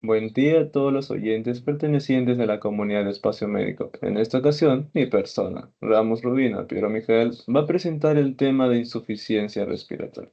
Buen día a todos los oyentes pertenecientes a la comunidad de Espacio Médico. En esta ocasión, mi persona, Ramos Rubino Piero Miguel, va a presentar el tema de insuficiencia respiratoria.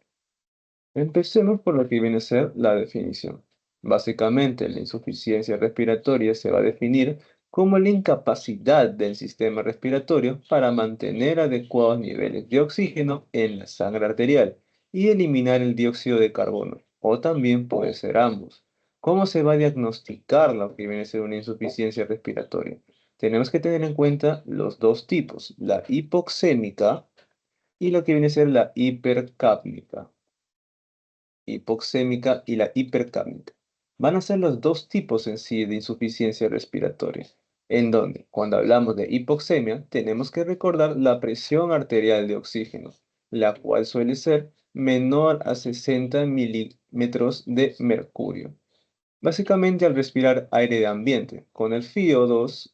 Empecemos por lo que viene a ser la definición. Básicamente, la insuficiencia respiratoria se va a definir como la incapacidad del sistema respiratorio para mantener adecuados niveles de oxígeno en la sangre arterial y eliminar el dióxido de carbono, o también puede ser ambos. ¿Cómo se va a diagnosticar lo que viene a ser una insuficiencia respiratoria? Tenemos que tener en cuenta los dos tipos, la hipoxémica y lo que viene a ser la hipercápnica. Hipoxémica y la hipercápnica. Van a ser los dos tipos en sí de insuficiencia respiratoria, en donde cuando hablamos de hipoxemia tenemos que recordar la presión arterial de oxígeno, la cual suele ser menor a 60 milímetros de mercurio. Básicamente al respirar aire de ambiente, con el FiO2,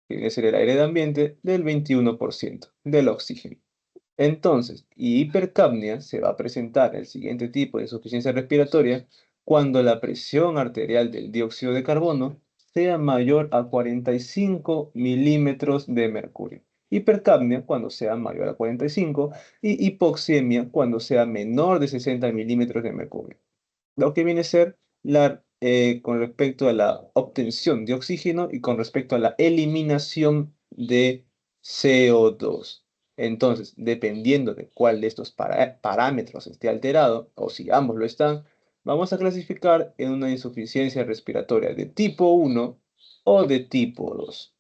que viene a ser el aire de ambiente, del 21% del oxígeno. Entonces, hipercapnia se va a presentar el siguiente tipo de insuficiencia respiratoria cuando la presión arterial del dióxido de carbono sea mayor a 45 milímetros de mercurio. Hipercapnia cuando sea mayor a 45 y hipoxemia cuando sea menor de 60 milímetros de mercurio. Lo que viene a ser con respecto a la obtención de oxígeno y con respecto a la eliminación de CO2. Entonces, dependiendo de cuál de estos parámetros esté alterado, o si ambos lo están, vamos a clasificar en una insuficiencia respiratoria de tipo 1 o de tipo 2.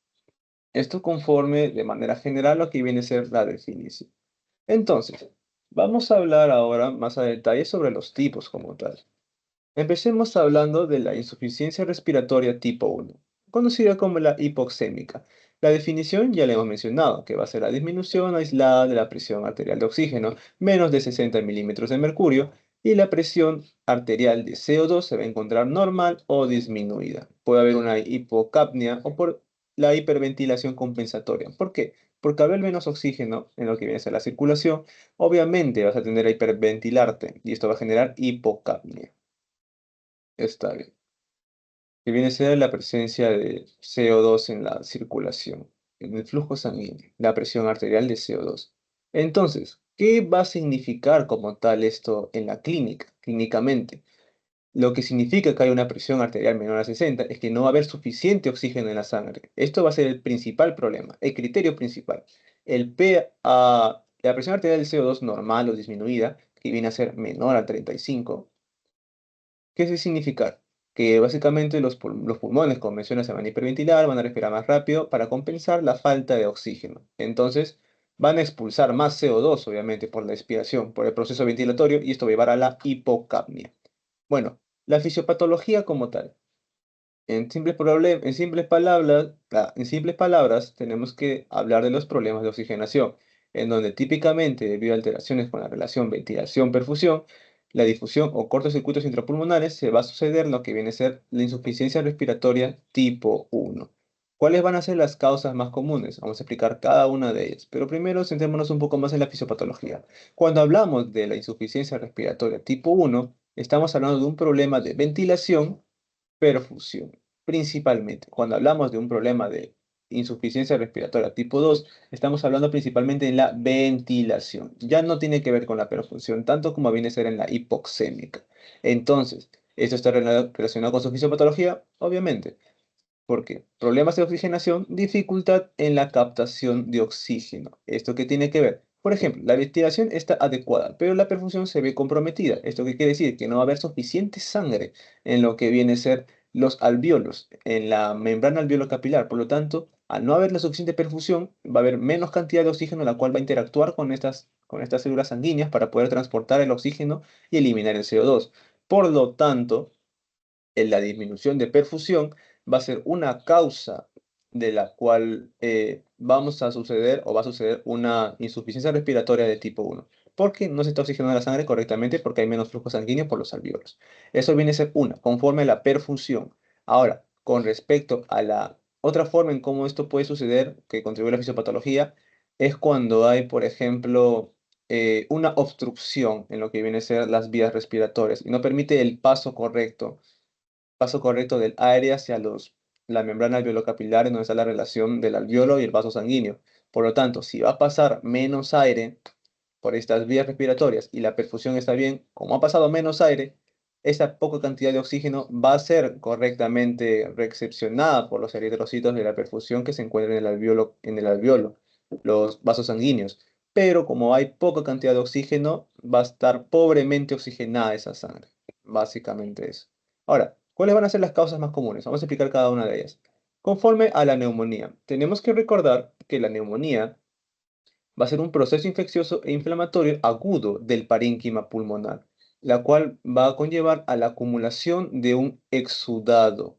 Esto conforme de manera general lo que viene a ser la definición. Entonces, vamos a hablar ahora más a detalle sobre los tipos como tal. Empecemos hablando de la insuficiencia respiratoria tipo 1, conocida como la hipoxémica. La definición ya le hemos mencionado, que va a ser la disminución aislada de la presión arterial de oxígeno, menos de 60 milímetros de mercurio, y la presión arterial de CO2 se va a encontrar normal o disminuida. Puede haber una hipocapnia o por la hiperventilación compensatoria. ¿Por qué? Porque al haber menos oxígeno en lo que viene a ser la circulación, obviamente vas a tender a hiperventilarte y esto va a generar hipocapnia. Está bien. Que viene a ser la presencia de CO2 en la circulación, en el flujo sanguíneo, la presión arterial de CO2. Entonces, ¿qué va a significar como tal esto en la clínica, clínicamente? Lo que significa que hay una presión arterial menor a 60 es que no va a haber suficiente oxígeno en la sangre. Esto va a ser el principal problema, el criterio principal. La presión arterial del CO2 normal o disminuida, que viene a ser menor a 35. ¿Qué se significar? Que básicamente los pulmones, como mencionas, se van a hiperventilar, van a respirar más rápido para compensar la falta de oxígeno. Entonces, van a expulsar más CO2, obviamente, por la expiración, por el proceso ventilatorio, y esto va a llevar a la hipocapnia. Bueno, la fisiopatología como tal. En simples palabras, tenemos que hablar de los problemas de oxigenación, en donde típicamente, debido a alteraciones con la relación ventilación-perfusión, la difusión o cortocircuitos intrapulmonares, se va a suceder lo que viene a ser la insuficiencia respiratoria tipo 1. ¿Cuáles van a ser las causas más comunes? Vamos a explicar cada una de ellas, pero primero centrémonos un poco más en la fisiopatología. Cuando hablamos de la insuficiencia respiratoria tipo 1, estamos hablando de un problema de ventilación perfusión. Principalmente, cuando hablamos de un problema de insuficiencia respiratoria tipo 2, estamos hablando principalmente en la ventilación. Ya no tiene que ver con la perfusión, tanto como viene a ser en la hipoxémica. Entonces, ¿esto está relacionado con su fisiopatología? Obviamente. ¿Por qué? Problemas de oxigenación, dificultad en la captación de oxígeno. ¿Esto qué tiene que ver? Por ejemplo, la ventilación está adecuada, pero la perfusión se ve comprometida. ¿Esto qué quiere decir? Que no va a haber suficiente sangre en lo que viene a ser los alvéolos, en la membrana alveolo-capilar. Por lo tanto, al no haber la suficiente perfusión, va a haber menos cantidad de oxígeno, la cual va a interactuar con estas células sanguíneas para poder transportar el oxígeno y eliminar el CO2. Por lo tanto, en la disminución de perfusión va a ser una causa de la cual vamos a suceder o va a suceder una insuficiencia respiratoria de tipo 1, porque no se está oxigenando la sangre correctamente porque hay menos flujo sanguíneo por los alvéolos. Eso viene a ser una, conforme a la perfusión. Ahora, con respecto a la otra forma en cómo esto puede suceder, que contribuye a la fisiopatología, es cuando hay, por ejemplo, una obstrucción en lo que viene a ser las vías respiratorias y no permite el paso correcto paso correcto del aire hacia la membrana alveolo-capilar, en donde está la relación del alveolo y el vaso sanguíneo. Por lo tanto, si va a pasar menos aire por estas vías respiratorias y la perfusión está bien, como ha pasado menos aire, esa poca cantidad de oxígeno va a ser correctamente recepcionada por los eritrocitos de la perfusión que se encuentran en el alveolo, los vasos sanguíneos. Pero como hay poca cantidad de oxígeno, va a estar pobremente oxigenada esa sangre. Básicamente eso. Ahora, ¿cuáles van a ser las causas más comunes? Vamos a explicar cada una de ellas. Conforme a la neumonía, tenemos que recordar que la neumonía va a ser un proceso infeccioso e inflamatorio agudo del parénquima pulmonar, la cual va a conllevar a la acumulación de un exudado.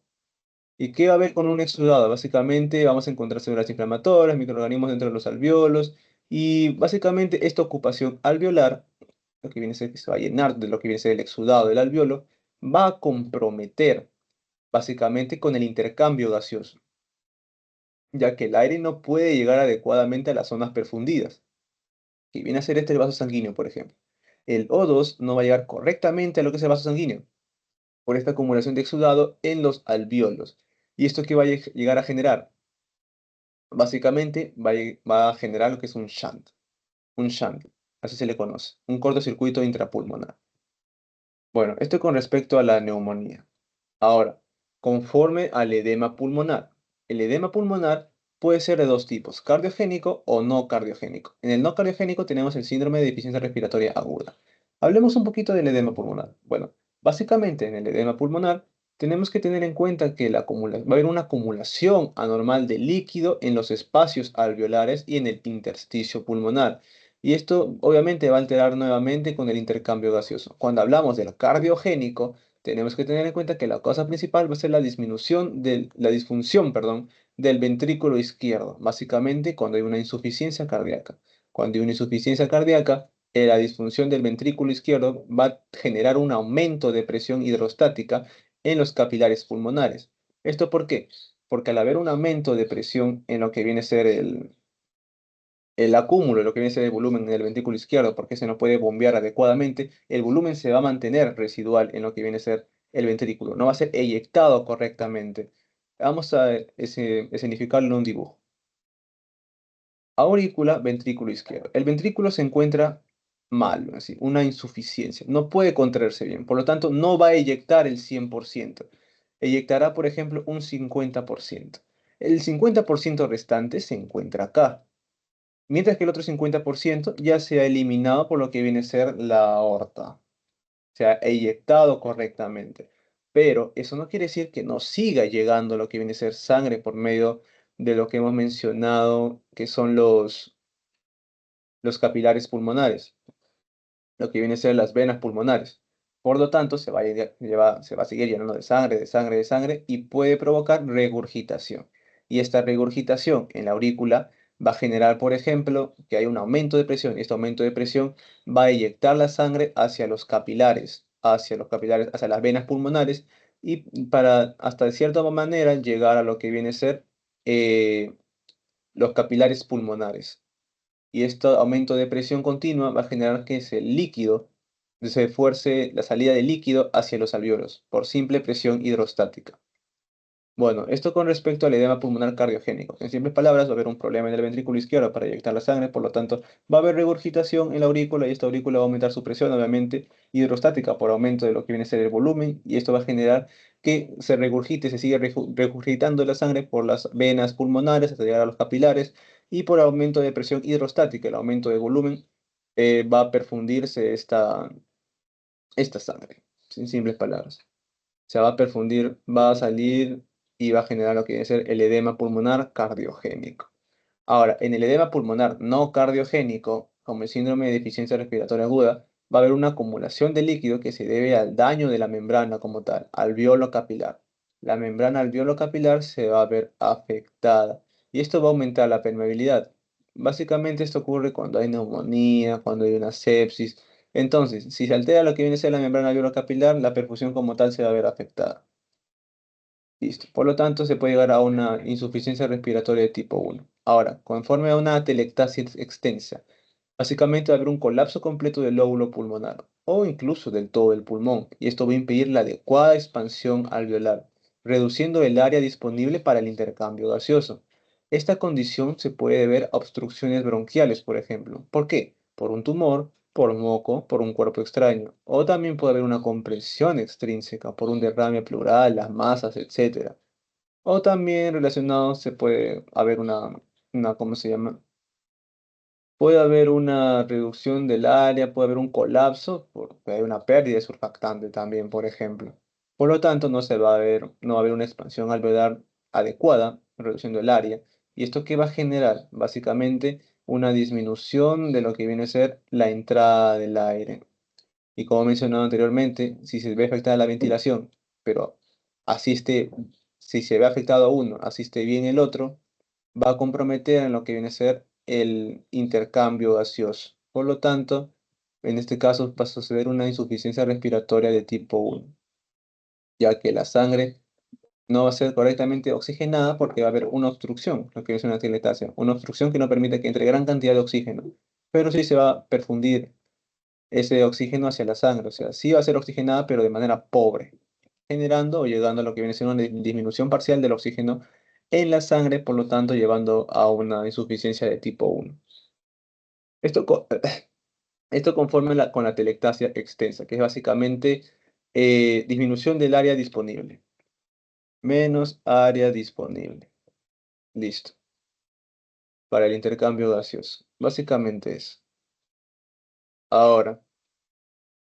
¿Y qué va a haber con un exudado? Básicamente vamos a encontrar células inflamatorias, microorganismos dentro de los alveolos y básicamente esta ocupación alveolar, lo que viene a ser que se va a llenar de lo que viene a ser el exudado del alveolo, va a comprometer básicamente con el intercambio gaseoso, ya que el aire no puede llegar adecuadamente a las zonas perfundidas, que viene a ser este el vaso sanguíneo, por ejemplo. El O2 no va a llegar correctamente a lo que es el vaso sanguíneo por esta acumulación de exudado en los alveolos. ¿Y esto qué va a llegar a generar? Básicamente va a generar lo que es un shunt, así se le conoce, un cortocircuito intrapulmonar. Bueno, esto con respecto a la neumonía. Ahora, conforme al edema pulmonar. El edema pulmonar puede ser de dos tipos, cardiogénico o no cardiogénico. En el no cardiogénico tenemos el síndrome de deficiencia respiratoria aguda. Hablemos un poquito del edema pulmonar. Bueno, básicamente en el edema pulmonar tenemos que tener en cuenta que va a haber una acumulación anormal de líquido en los espacios alveolares y en el intersticio pulmonar. Y esto obviamente va a alterar nuevamente con el intercambio gaseoso. Cuando hablamos del cardiogénico, tenemos que tener en cuenta que la causa principal va a ser la disfunción, perdón, del ventrículo izquierdo, básicamente cuando hay una insuficiencia cardíaca. Cuando hay una insuficiencia cardíaca, la disfunción del ventrículo izquierdo va a generar un aumento de presión hidrostática en los capilares pulmonares. ¿Esto por qué? Porque al haber un aumento de presión en lo que viene a ser el acúmulo de lo que viene a ser el volumen en el ventrículo izquierdo, porque se no puede bombear adecuadamente, el volumen se va a mantener residual en lo que viene a ser el ventrículo, no va a ser eyectado correctamente. Vamos a escenificarlo en un dibujo. Aurícula, ventrículo izquierdo. El ventrículo se encuentra mal, así, una insuficiencia, no puede contraerse bien, por lo tanto no va a eyectar el 100%. Eyectará, por ejemplo, un 50%. El 50% restante se encuentra acá, mientras que el otro 50% ya se ha eliminado por lo que viene a ser la aorta, se ha eyectado correctamente. Pero eso no quiere decir que no siga llegando lo que viene a ser sangre por medio de lo que hemos mencionado, que son los capilares pulmonares, lo que viene a ser las venas pulmonares. Por lo tanto, se va a seguir llenando de sangre, de sangre, de sangre y puede provocar regurgitación. Y esta regurgitación en la aurícula va a generar, por ejemplo, que hay un aumento de presión y este aumento de presión va a eyectar la sangre hacia las venas pulmonares y para hasta de cierta manera llegar a lo que viene a ser eh, los capilares pulmonares. Y este aumento de presión continua va a generar que ese líquido se fuerce la salida de líquido hacia los alveolos por simple presión hidrostática. Bueno, esto con respecto al edema pulmonar cardiogénico. En simples palabras, va a haber un problema en el ventrículo izquierdo para eyectar la sangre, por lo tanto, va a haber regurgitación en la aurícula y esta aurícula va a aumentar su presión, obviamente, hidrostática por aumento de lo que viene a ser el volumen, y esto va a generar que se regurgite, se sigue regurgitando la sangre por las venas pulmonares hasta llegar a los capilares, y por aumento de presión hidrostática, el aumento de volumen, va a perfundirse esta sangre, en simples palabras. Se va a perfundir, va a salir y va a generar lo que viene a ser el edema pulmonar cardiogénico. Ahora, en el edema pulmonar no cardiogénico, como el síndrome de deficiencia respiratoria aguda, va a haber una acumulación de líquido que se debe al daño de la membrana como tal, alveolo capilar. La membrana alveolo capilar se va a ver afectada y esto va a aumentar la permeabilidad. Básicamente esto ocurre cuando hay neumonía, cuando hay una sepsis. Entonces, si se altera lo que viene a ser la membrana alveolo capilar, la perfusión como tal se va a ver afectada. Listo. Por lo tanto, se puede llegar a una insuficiencia respiratoria de tipo 1. Ahora, conforme a una atelectasis extensa, básicamente va a haber un colapso completo del lóbulo pulmonar. o incluso del todo el pulmón, y esto va a impedir la adecuada expansión alveolar, reduciendo el área disponible para el intercambio gaseoso. Esta condición se puede deber a obstrucciones bronquiales, por ejemplo. ¿Por qué? Por un tumor, por moco, por un cuerpo extraño, o también puede haber una compresión extrínseca por un derrame pleural, las masas, etcétera. O también relacionado se puede haber ¿cómo se llama? Puede haber una reducción del área, puede haber un colapso, puede haber una pérdida de surfactante también, por ejemplo. Por lo tanto, no va a haber una expansión alveolar adecuada, reduciendo el área. ¿Y esto qué va a generar? Básicamente, una disminución de lo que viene a ser la entrada del aire. Y como he mencionado anteriormente, si se ve afectada la ventilación, pero asiste, si se ve afectado uno, asiste bien el otro, va a comprometer en lo que viene a ser el intercambio gaseoso. Por lo tanto, en este caso va a suceder una insuficiencia respiratoria de tipo 1, ya que la sangre no va a ser correctamente oxigenada porque va a haber una obstrucción, lo que es una atelectasia, una obstrucción que no permite que entre gran cantidad de oxígeno, pero sí se va a perfundir ese oxígeno hacia la sangre, o sea, sí va a ser oxigenada, pero de manera pobre, generando o llegando a lo que viene siendo una disminución parcial del oxígeno en la sangre, por lo tanto, llevando a una insuficiencia de tipo 1. Esto, esto conforme con la telectasia extensa, que es básicamente disminución del área disponible, menos área disponible. Listo, para el intercambio gaseoso. Básicamente es. Ahora,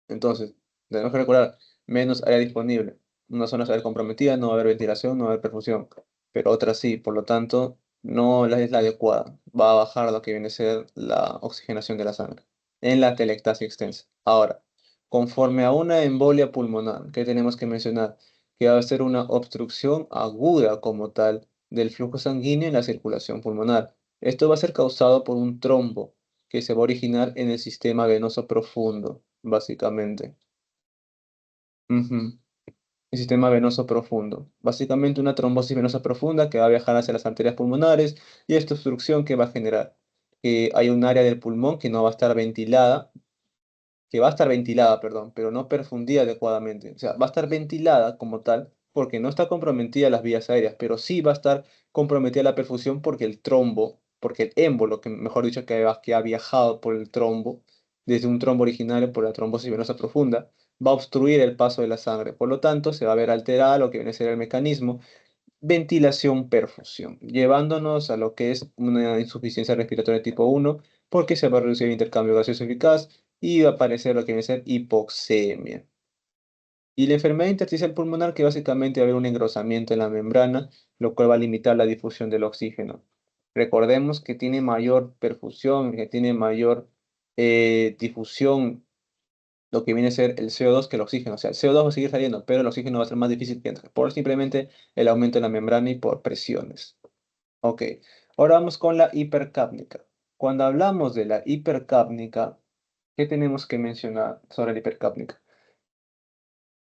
entonces, tenemos que recordar, menos área disponible. Una zona se va a ver comprometida, no va a haber ventilación, no va a haber perfusión, pero otra sí, por lo tanto, no es la adecuada. Va a bajar lo que viene a ser la oxigenación de la sangre en la telectasia extensa. Ahora, conforme a una embolia pulmonar, ¿qué tenemos que mencionar? Que va a ser una obstrucción aguda como tal del flujo sanguíneo en la circulación pulmonar. Esto va a ser causado por un trombo que se va a originar en el sistema venoso profundo, básicamente. Ujú. El sistema venoso profundo. Básicamente una trombosis venosa profunda que va a viajar hacia las arterias pulmonares y esta obstrucción que va a generar que hay un área del pulmón que no va a estar ventilada, que va a estar ventilada, perdón, pero no perfundida adecuadamente. O sea, va a estar ventilada como tal porque no está comprometida las vías aéreas, pero sí va a estar comprometida la perfusión porque el trombo, porque el émbolo, que mejor dicho, que ha viajado por el trombo, desde un trombo originario por la trombosis venosa profunda, va a obstruir el paso de la sangre. Por lo tanto, se va a ver alterada lo que viene a ser el mecanismo ventilación-perfusión, llevándonos a lo que es una insuficiencia respiratoria tipo 1, porque se va a reducir el intercambio gaseoso eficaz y va a aparecer lo que viene a ser hipoxemia. Y la enfermedad intersticial pulmonar, que básicamente va a haber un engrosamiento en la membrana, lo cual va a limitar la difusión del oxígeno. Recordemos que tiene mayor perfusión, que tiene mayor difusión lo que viene a ser el CO2 que el oxígeno. O sea, el CO2 va a seguir saliendo, pero el oxígeno va a ser más difícil que entre, por simplemente el aumento en la membrana y por presiones. Ok, ahora vamos con la hipercápnica. Cuando hablamos de la hipercápnica, ¿qué tenemos que mencionar sobre la hipercápnica?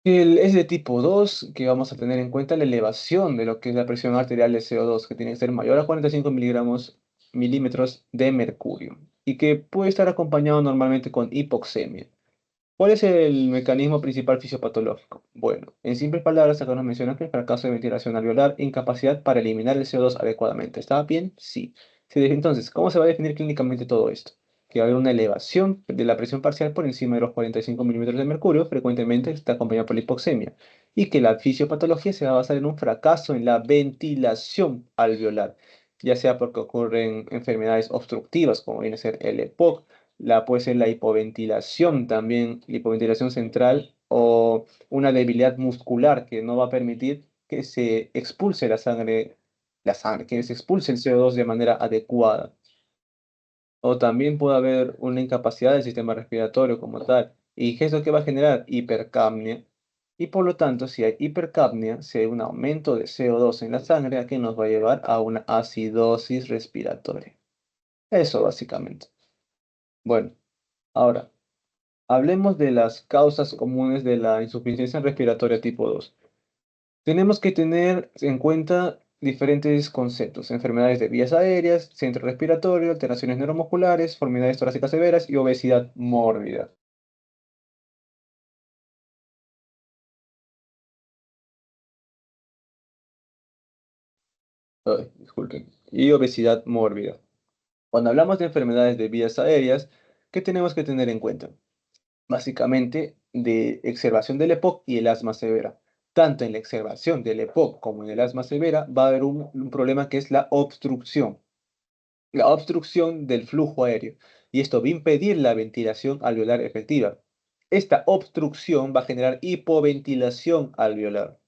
Es de tipo 2 que vamos a tener en cuenta la elevación de lo que es la presión arterial de CO2, que tiene que ser mayor a 45 milímetros de mercurio, y que puede estar acompañado normalmente con hipoxemia. ¿Cuál es el mecanismo principal fisiopatológico? Bueno, en simples palabras, acá nos menciona que el fracaso de ventilación alveolar, incapacidad para eliminar el CO2 adecuadamente. ¿Está bien? Sí. Entonces, ¿cómo se va a definir clínicamente todo esto? Que va a haber una elevación de la presión parcial por encima de los 45 milímetros de mercurio, frecuentemente está acompañada por la hipoxemia, y que la fisiopatología se va a basar en un fracaso en la ventilación alveolar, ya sea porque ocurren enfermedades obstructivas, como viene a ser el EPOC, puede ser la hipoventilación también, la hipoventilación central o una debilidad muscular que no va a permitir que se expulse que se expulse el CO2 de manera adecuada. O también puede haber una incapacidad del sistema respiratorio como tal. ¿Y qué es lo que va a generar? Hipercapnia. Y por lo tanto, si hay hipercapnia, si hay un aumento de CO2 en la sangre, ¿a qué nos va a llevar? A una acidosis respiratoria. Eso básicamente. Bueno, ahora. Hablemos de las causas comunes de la insuficiencia respiratoria tipo 2. Tenemos que tener en cuenta diferentes conceptos: enfermedades de vías aéreas, centro respiratorio, alteraciones neuromusculares, deformidades torácicas severas y obesidad mórbida. Ay, disculpen, y obesidad mórbida. Cuando hablamos de enfermedades de vías aéreas, ¿qué tenemos que tener en cuenta? Básicamente, de exacerbación del EPOC y el asma severa. Tanto en la exacerbación del EPOC como en el asma severa va a haber un problema que es la obstrucción del flujo aéreo, y esto va a impedir la ventilación alveolar efectiva. Esta obstrucción va a generar hipoventilación alveolar,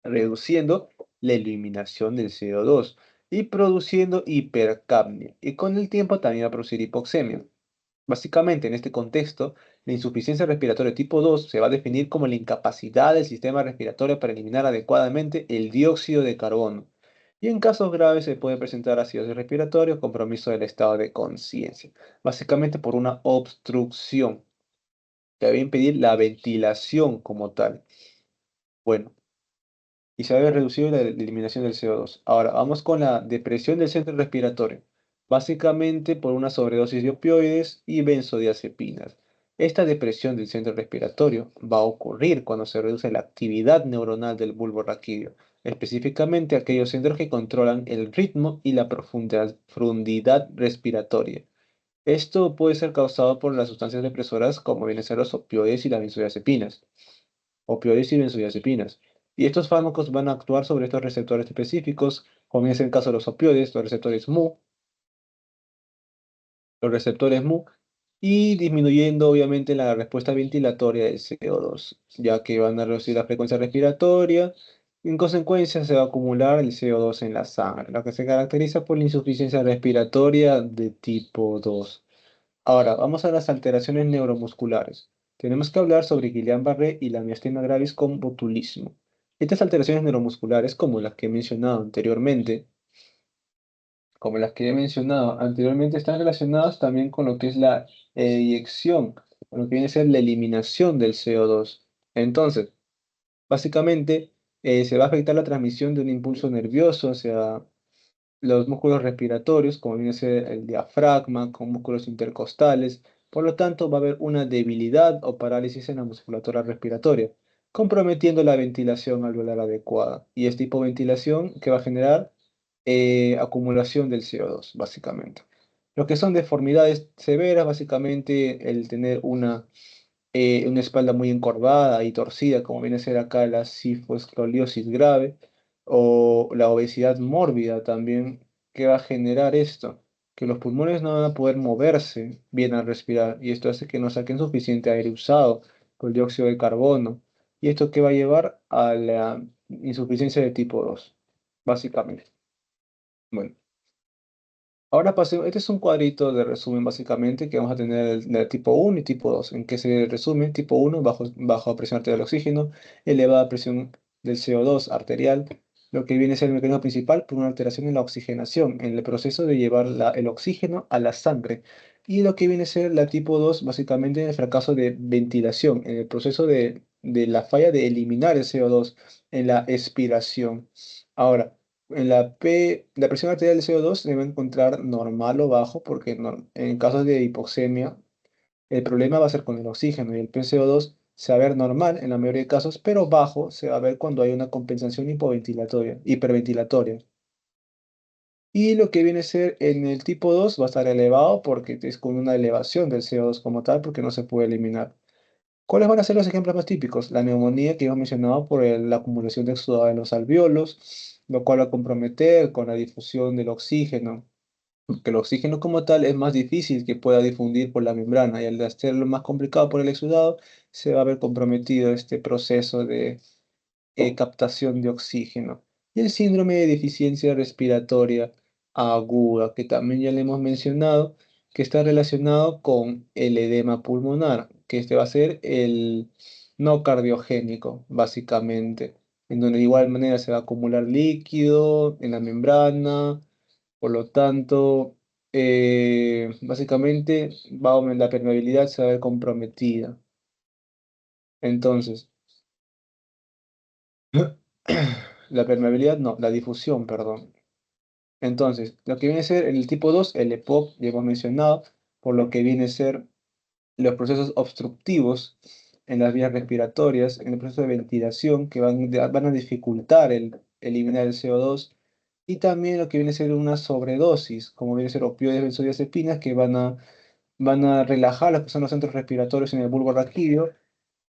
reduciendo la eliminación del CO2 y produciendo hipercapnia, y con el tiempo también va a producir hipoxemia. Básicamente, en este contexto, la insuficiencia respiratoria tipo 2 se va a definir como la incapacidad del sistema respiratorio para eliminar adecuadamente el dióxido de carbono. Y en casos graves se puede presentar acidosis respiratoria o compromiso del estado de conciencia, básicamente por una obstrucción que va a impedir la ventilación como tal. Bueno, y se había reducido la eliminación del CO2. Ahora, vamos con la depresión del centro respiratorio, básicamente por una sobredosis de opioides y benzodiazepinas. Esta depresión del centro respiratorio va a ocurrir cuando se reduce la actividad neuronal del bulbo raquídeo, específicamente aquellos centros que controlan el ritmo y la profundidad respiratoria. Esto puede ser causado por las sustancias depresoras como vienen a ser los opioides y las benzodiazepinas opioides y benzodiazepinas. Y estos fármacos van a actuar sobre estos receptores específicos, como es el caso de los opioides, los receptores Mu, y disminuyendo obviamente la respuesta ventilatoria del CO2, ya que van a reducir la frecuencia respiratoria. En consecuencia, se va a acumular el CO2 en la sangre, lo que se caracteriza por la insuficiencia respiratoria de tipo 2. Ahora, vamos a las alteraciones neuromusculares. Tenemos que hablar sobre Guillain-Barré y la miastenia gravis con botulismo. Estas alteraciones neuromusculares, como las que he mencionado anteriormente, están relacionadas también con lo que es la eyección, con lo que viene a ser la eliminación del CO2. Entonces, básicamente, se va a afectar la transmisión de un impulso nervioso hacia los músculos respiratorios, como viene a ser el diafragma, con músculos intercostales. Por lo tanto, va a haber una debilidad o parálisis en la musculatura respiratoria, comprometiendo la ventilación alveolar adecuada. Y esta hipoventilación que va a generar acumulación del CO2, básicamente. Lo que son deformidades severas, básicamente el tener una espalda muy encorvada y torcida, como viene a ser acá la cifoescoliosis grave, o la obesidad mórbida también, que va a generar esto, que los pulmones no van a poder moverse bien al respirar, y esto hace que no saquen suficiente aire usado por el dióxido de carbono, y esto que va a llevar a la insuficiencia de tipo 2 básicamente. Bueno. Ahora pasemos, este es un cuadrito de resumen básicamente que vamos a tener el tipo 1 y tipo 2, en que se resume tipo 1 bajo presión arterial de oxígeno, elevada presión del CO2 arterial, lo que viene a ser el mecanismo principal por una alteración en la oxigenación, en el proceso de llevar el oxígeno a la sangre. Y lo que viene a ser la tipo 2 básicamente el fracaso de ventilación, en el proceso de la falla de eliminar el CO2 en la expiración. Ahora, la presión arterial de CO2 se debe encontrar normal o bajo porque en casos de hipoxemia el problema va a ser con el oxígeno y el PCO2 se va a ver normal en la mayoría de casos, pero bajo se va a ver cuando hay una compensación hiperventilatoria. Y lo que viene a ser en el tipo 2 va a estar elevado porque es con una elevación del CO2 como tal porque no se puede eliminar. ¿Cuáles van a ser los ejemplos más típicos? La neumonía que hemos mencionado por la acumulación de exudado en los alvéolos, lo cual va a comprometer con la difusión del oxígeno, porque el oxígeno como tal es más difícil que pueda difundir por la membrana y al hacerlo más complicado por el exudado, se va a ver comprometido este proceso de captación de oxígeno. Y el síndrome de deficiencia respiratoria aguda, que también ya le hemos mencionado, que está relacionado con el edema pulmonar, que este va a ser el no cardiogénico, básicamente, en donde de igual manera se va a acumular líquido en la membrana, por lo tanto, básicamente la permeabilidad se va a ver comprometida. Entonces, la permeabilidad, no, la difusión, perdón. Entonces, lo que viene a ser en el tipo 2 el EPOC, ya hemos mencionado, por lo que viene a ser los procesos obstructivos en las vías respiratorias, en el proceso de ventilación, que van a dificultar el eliminar el CO2, y también lo que viene a ser una sobredosis, como viene a ser opioides, benzodiazepinas, que van a relajar lo que son los centros respiratorios en el bulbo raquídeo,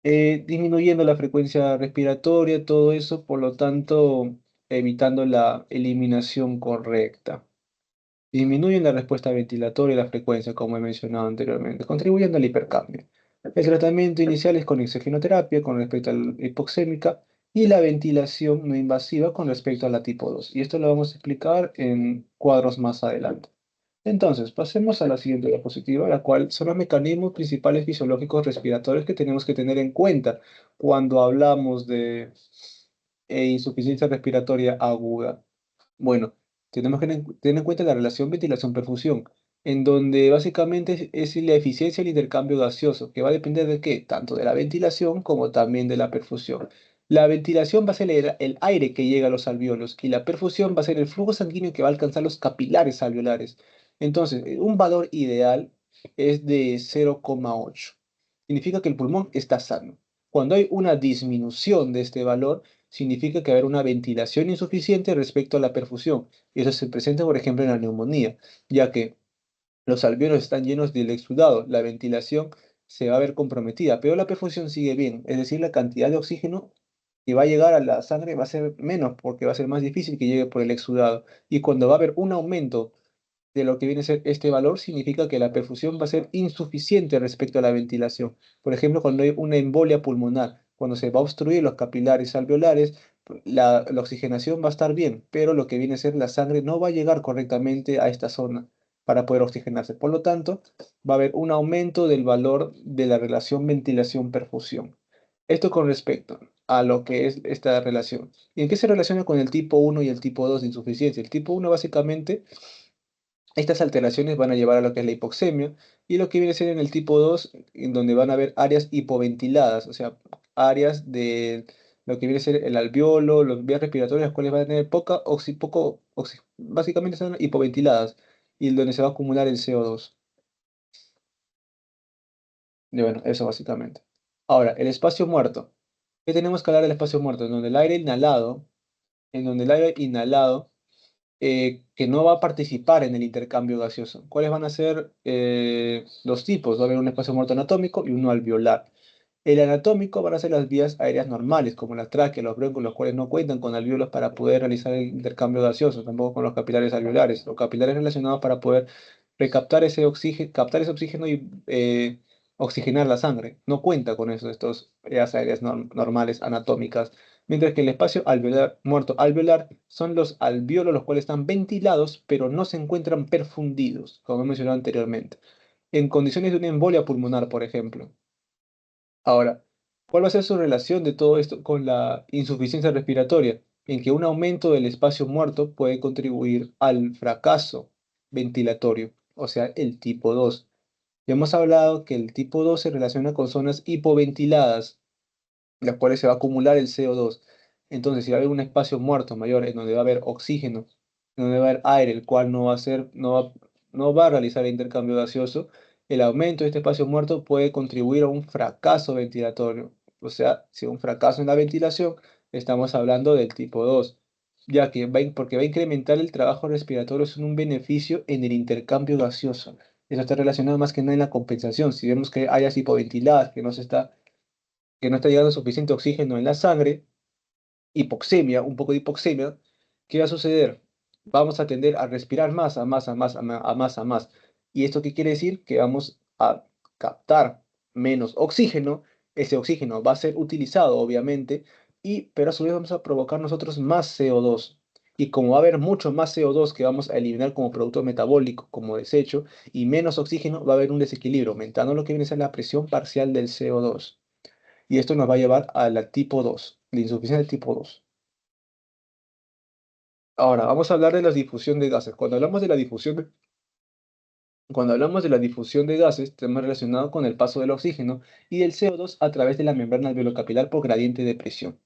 disminuyendo la frecuencia respiratoria, todo eso, por lo tanto, evitando la eliminación correcta. Disminuyen la respuesta ventilatoria y la frecuencia, como he mencionado anteriormente, contribuyendo al hipercambio. El tratamiento inicial es con oxigenoterapia con respecto a la hipoxémica y la ventilación no invasiva con respecto a la tipo 2. Y esto lo vamos a explicar en cuadros más adelante. Entonces, pasemos a la siguiente diapositiva, la cual son los mecanismos principales fisiológicos respiratorios que tenemos que tener en cuenta cuando hablamos de insuficiencia respiratoria aguda. Bueno, tenemos que tener en cuenta la relación ventilación-perfusión, en donde básicamente es la eficiencia del intercambio gaseoso, que va a depender de qué, tanto de la ventilación como también de la perfusión. La ventilación va a ser el aire que llega a los alvéolos y la perfusión va a ser el flujo sanguíneo que va a alcanzar los capilares alveolares. Entonces, un valor ideal es de 0,8. Significa que el pulmón está sano. Cuando hay una disminución de este valor, significa que va a haber una ventilación insuficiente respecto a la perfusión. Y eso se presenta, por ejemplo, en la neumonía, ya que los alvéolos están llenos del exudado, la ventilación se va a ver comprometida, pero la perfusión sigue bien, es decir, la cantidad de oxígeno que va a llegar a la sangre va a ser menos porque va a ser más difícil que llegue por el exudado. Y cuando va a haber un aumento de lo que viene a ser este valor, significa que la perfusión va a ser insuficiente respecto a la ventilación. Por ejemplo, cuando hay una embolia pulmonar, cuando se va a obstruir los capilares alveolares, la oxigenación va a estar bien, pero lo que viene a ser la sangre no va a llegar correctamente a esta zona para poder oxigenarse. Por lo tanto, va a haber un aumento del valor de la relación ventilación-perfusión. Esto con respecto a lo que es esta relación. ¿Y en qué se relaciona con el tipo 1 y el tipo 2 de insuficiencia? El tipo 1 básicamente estas alteraciones van a llevar a lo que es la hipoxemia y lo que viene a ser en el tipo 2 en donde van a haber áreas hipoventiladas, o sea, áreas de lo que viene a ser el alveolo, las vías respiratorias, las cuales van a tener básicamente son hipoventiladas y donde se va a acumular el CO2. Y bueno, eso básicamente. Ahora, el espacio muerto. ¿Qué tenemos que hablar del espacio muerto? En donde el aire inhalado que no va a participar en el intercambio gaseoso. ¿Cuáles van a ser los tipos? Va a haber un espacio muerto anatómico y uno alveolar. El anatómico van a ser las vías aéreas normales, como la tráquea, los bronquios, los cuales no cuentan con alvéolos para poder realizar el intercambio gaseoso, tampoco con los capilares alveolares, o capilares relacionados para poder recaptar ese oxígeno, captar ese oxígeno y oxigenar la sangre. No cuenta con eso, estos vías aéreas normales anatómicas. Mientras que el espacio alveolar, muerto alveolar son los alvéolos los cuales están ventilados, pero no se encuentran perfundidos, como he mencionado anteriormente, en condiciones de una embolia pulmonar, por ejemplo. Ahora, ¿cuál va a ser su relación de todo esto con la insuficiencia respiratoria? En que un aumento del espacio muerto puede contribuir al fracaso ventilatorio, o sea, el tipo 2. Ya hemos hablado que el tipo 2 se relaciona con zonas hipoventiladas, las cuales se va a acumular el CO2. Entonces, si va a haber un espacio muerto mayor en donde va a haber oxígeno, en donde va a haber aire, el cual no va a realizar el intercambio gaseoso, el aumento de este espacio muerto puede contribuir a un fracaso ventilatorio. O sea, si un fracaso en la ventilación, estamos hablando del tipo 2, ya que porque va a incrementar el trabajo respiratorio, es un beneficio en el intercambio gaseoso. Eso está relacionado más que nada en la compensación. Si vemos que hay áreas hipoventiladas, que no está llegando suficiente oxígeno en la sangre, hipoxemia, un poco de hipoxemia, ¿qué va a suceder? Vamos a tender a respirar más, a más, a más, a más, a más. ¿Y esto qué quiere decir? Que vamos a captar menos oxígeno, ese oxígeno va a ser utilizado, obviamente, pero a su vez vamos a provocar nosotros más CO2. Y como va a haber mucho más CO2 que vamos a eliminar como producto metabólico, como desecho, y menos oxígeno, va a haber un desequilibrio, aumentando lo que viene a ser la presión parcial del CO2. Y esto nos va a llevar a la tipo 2, la insuficiencia tipo 2. Ahora, vamos a hablar de la difusión de gases. Cuando hablamos de la difusión de gases, estamos relacionado con el paso del oxígeno y del CO2 a través de la membrana alveolocapilar por gradiente de presión.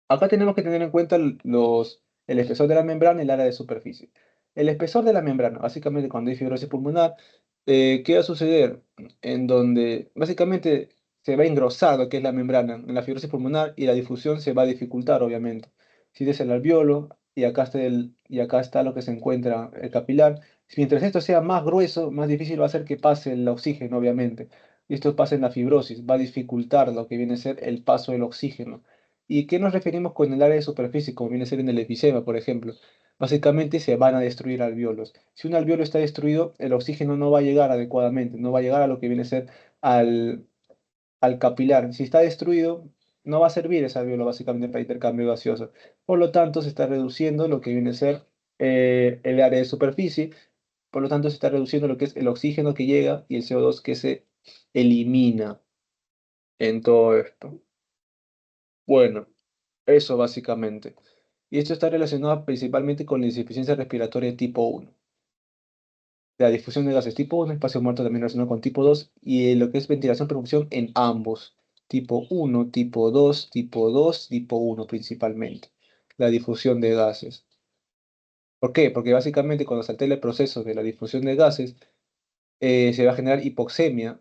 Acá tenemos que tener en cuenta el espesor de la membrana y el área de superficie. El espesor de la membrana, básicamente cuando hay fibrosis pulmonar, ¿qué va a suceder? En donde básicamente se va a engrosar lo que es la membrana en la fibrosis pulmonar y la difusión se va a dificultar, obviamente. Si es el alveolo, y acá está lo que se encuentra el capilar. Mientras esto sea más grueso, más difícil va a ser que pase el oxígeno, obviamente. Y esto pasa en la fibrosis, va a dificultar lo que viene a ser el paso del oxígeno. ¿Y qué nos referimos con el área de superficie, como viene a ser en el efisema, por ejemplo? Básicamente se van a destruir alvéolos. Si un alvéolo está destruido, el oxígeno no va a llegar adecuadamente, no va a llegar a lo que viene a ser al, al capilar. Si está destruido, no va a servir ese alvéolo básicamente para intercambio gaseoso. Por lo tanto, se está reduciendo lo que viene a ser el área de superficie. Por lo tanto, se está reduciendo lo que es el oxígeno que llega y el CO2 que se elimina en todo esto. Bueno, eso básicamente. Y esto está relacionado principalmente con la insuficiencia respiratoria tipo 1. La difusión de gases tipo 1, espacio muerto también relacionado con tipo 2 y lo que es ventilación perfusión en ambos. Tipo 1, tipo 2, tipo 2, tipo 1 principalmente. La difusión de gases. ¿Por qué? Porque básicamente cuando se altera el proceso de la difusión de gases, se va a generar hipoxemia,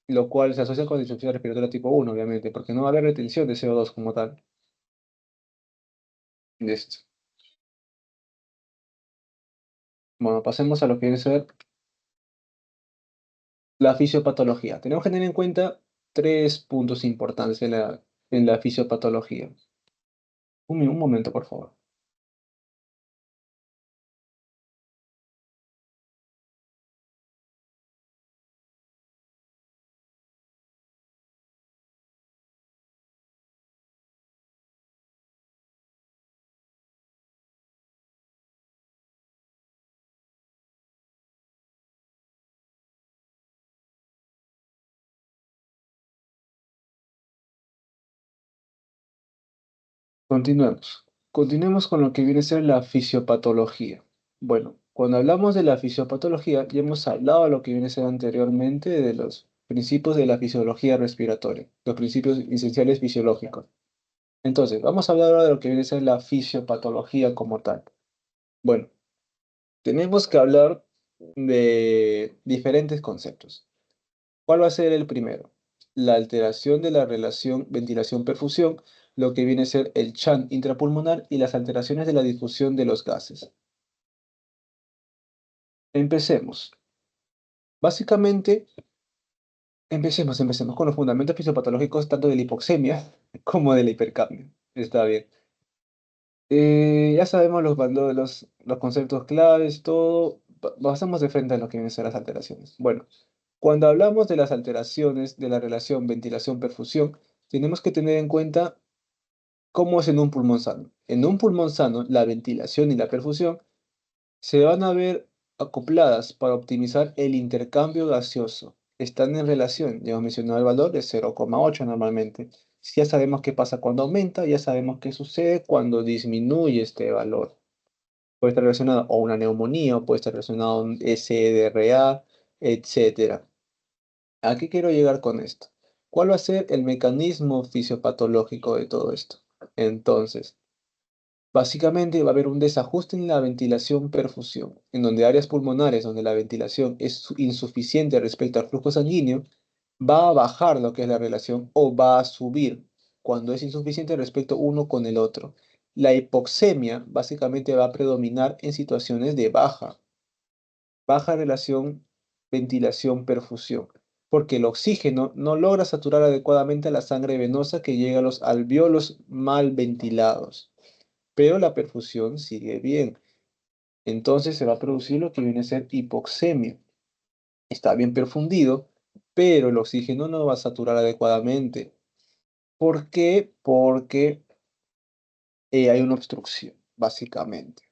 lo cual se asocia con insuficiencia respiratoria tipo 1, obviamente, porque no va a haber retención de CO2 como tal. Listo. Bueno, pasemos a lo que viene a ser la fisiopatología. Tenemos que tener en cuenta tres puntos importantes en la fisiopatología. Un momento, por favor. Continuemos. Continuemos con lo que viene a ser la fisiopatología. Bueno, cuando hablamos de la fisiopatología, ya hemos hablado de lo que viene a ser anteriormente de los principios de la fisiología respiratoria, los principios esenciales fisiológicos. Entonces, vamos a hablar ahora de lo que viene a ser la fisiopatología como tal. Bueno, tenemos que hablar de diferentes conceptos. ¿Cuál va a ser el primero? La alteración de la relación ventilación-perfusión, lo que viene a ser el chant intrapulmonar y las alteraciones de la difusión de los gases. Empecemos. Básicamente, empecemos con los fundamentos fisiopatológicos tanto de la hipoxemia como de la hipercapnia. Está bien. Ya sabemos los conceptos claves, todo. Pasamos de frente a lo que vienen a ser las alteraciones. Bueno, cuando hablamos de las alteraciones de la relación ventilación-perfusión, tenemos que tener en cuenta cómo es en un pulmón sano. En un pulmón sano, la ventilación y la perfusión se van a ver acopladas para optimizar el intercambio gaseoso. Están en relación, ya hemos mencionado el valor de 0,8 normalmente. Si ya sabemos qué pasa cuando aumenta, ya sabemos qué sucede cuando disminuye este valor. Puede estar relacionado a una neumonía, o puede estar relacionado a un SDRA, etcétera. ¿A qué quiero llegar con esto? ¿Cuál va a ser el mecanismo fisiopatológico de todo esto? Entonces, básicamente va a haber un desajuste en la ventilación-perfusión, en donde áreas pulmonares donde la ventilación es insuficiente respecto al flujo sanguíneo, va a bajar lo que es la relación o va a subir cuando es insuficiente respecto uno con el otro. La hipoxemia básicamente va a predominar en situaciones de baja relación ventilación-perfusión, porque el oxígeno no logra saturar adecuadamente a la sangre venosa que llega a los alvéolos mal ventilados, pero la perfusión sigue bien. Entonces se va a producir lo que viene a ser hipoxemia. Está bien perfundido, pero el oxígeno no va a saturar adecuadamente. ¿Por qué? Porque hay una obstrucción, básicamente.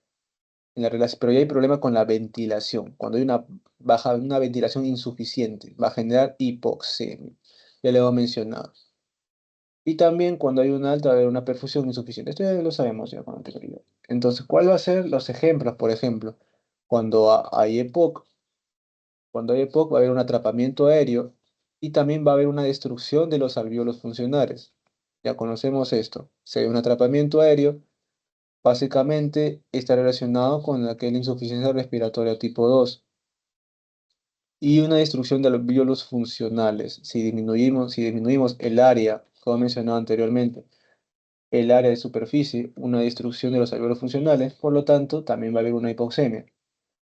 Pero ya hay problema con la ventilación. Cuando hay una ventilación insuficiente, va a generar hipoxemia. Ya lo hemos mencionado. Y también cuando hay una alta, va a haber una perfusión insuficiente. Esto ya lo sabemos ya con anterioridad. Entonces, ¿cuál va a ser los ejemplos? Por ejemplo, cuando hay EPOC, va a haber un atrapamiento aéreo y también va a haber una destrucción de los alvéolos funcionales. Ya conocemos esto. Si hay un atrapamiento aéreo, básicamente está relacionado con la que es la insuficiencia respiratoria tipo 2 y una destrucción de los alvéolos funcionales. Si disminuimos el área, como mencionado anteriormente, el área de superficie, una destrucción de los alvéolos funcionales, por lo tanto, también va a haber una hipoxemia.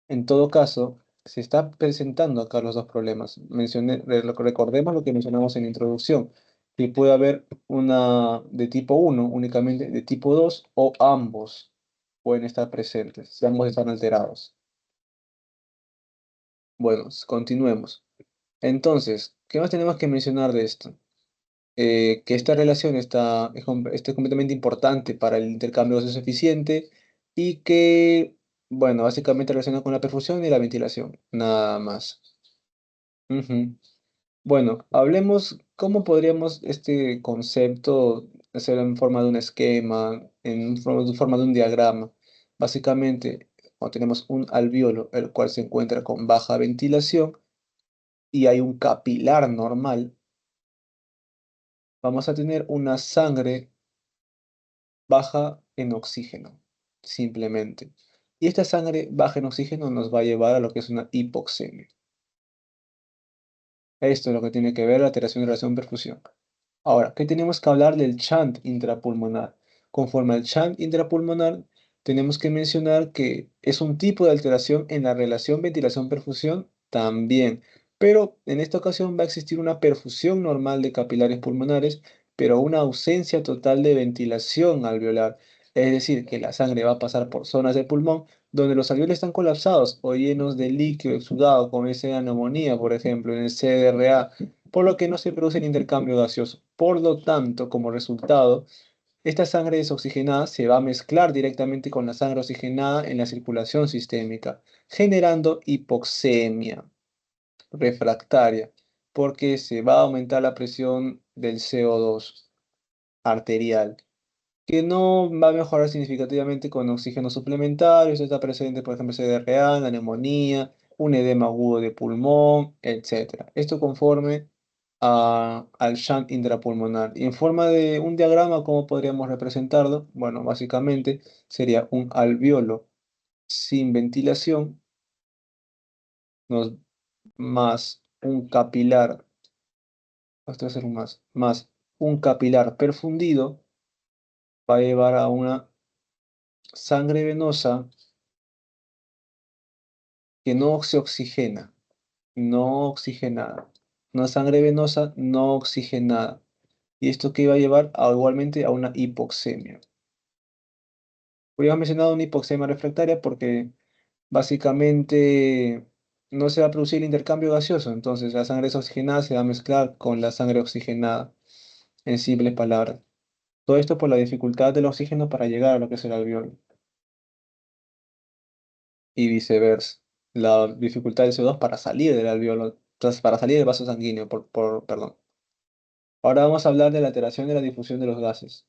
En todo caso, se está presentando acá los dos problemas. Recordemos lo que mencionamos en la introducción, que puede haber una de tipo 1 únicamente, de tipo 2 o ambos pueden estar presentes, si ambos están alterados. Bueno, continuemos. Entonces, ¿qué más tenemos que mencionar de esto? Que esta relación está completamente importante para el intercambio gaseoso eficiente y que, bueno, básicamente relaciona con la perfusión y la ventilación, nada más. Ujú. Bueno, hablemos cómo podríamos este concepto hacer en forma de un esquema, forma de un diagrama. Básicamente, cuando tenemos un alveolo, el cual se encuentra con baja ventilación y hay un capilar normal, vamos a tener una sangre baja en oxígeno, simplemente. Y esta sangre baja en oxígeno nos va a llevar a lo que es una hipoxemia. Esto es lo que tiene que ver la alteración de relación perfusión. Ahora, ¿qué tenemos que hablar del shunt intrapulmonar? Conforme al shunt intrapulmonar, tenemos que mencionar que es un tipo de alteración en la relación ventilación-perfusión también, pero en esta ocasión va a existir una perfusión normal de capilares pulmonares, pero una ausencia total de ventilación alveolar. Es decir, que la sangre va a pasar por zonas del pulmón donde los alveolos están colapsados o llenos de líquido exudado, como es en neumonía, por ejemplo, en el CDRA, por lo que no se produce el intercambio gaseoso. Por lo tanto, como resultado, esta sangre desoxigenada se va a mezclar directamente con la sangre oxigenada en la circulación sistémica, generando hipoxemia refractaria, porque se va a aumentar la presión del CO2 arterial, que no va a mejorar significativamente con oxígeno suplementario. Esto está presente, por ejemplo, CDRA, la neumonía, un edema agudo de pulmón, etcétera. Esto conforme al shunt intrapulmonar. Y en forma de un diagrama, ¿cómo podríamos representarlo? Bueno, básicamente sería un alveolo sin ventilación más un capilar, esto va a ser un más un capilar perfundido, va a llevar a una sangre venosa que no se oxigena, no oxigenada. Una sangre venosa no oxigenada. ¿Y esto qué va a llevar? Igualmente a una hipoxemia. Habíamos mencionado una hipoxemia refractaria porque básicamente no se va a producir el intercambio gaseoso, entonces la sangre desoxigenada se va a mezclar con la sangre oxigenada, en simples palabras. Todo esto por la dificultad del oxígeno para llegar a lo que es el alveolo y viceversa. La dificultad del CO2 para salir del alveolo, para salir del vaso sanguíneo, perdón. Ahora vamos a hablar de la alteración de la difusión de los gases.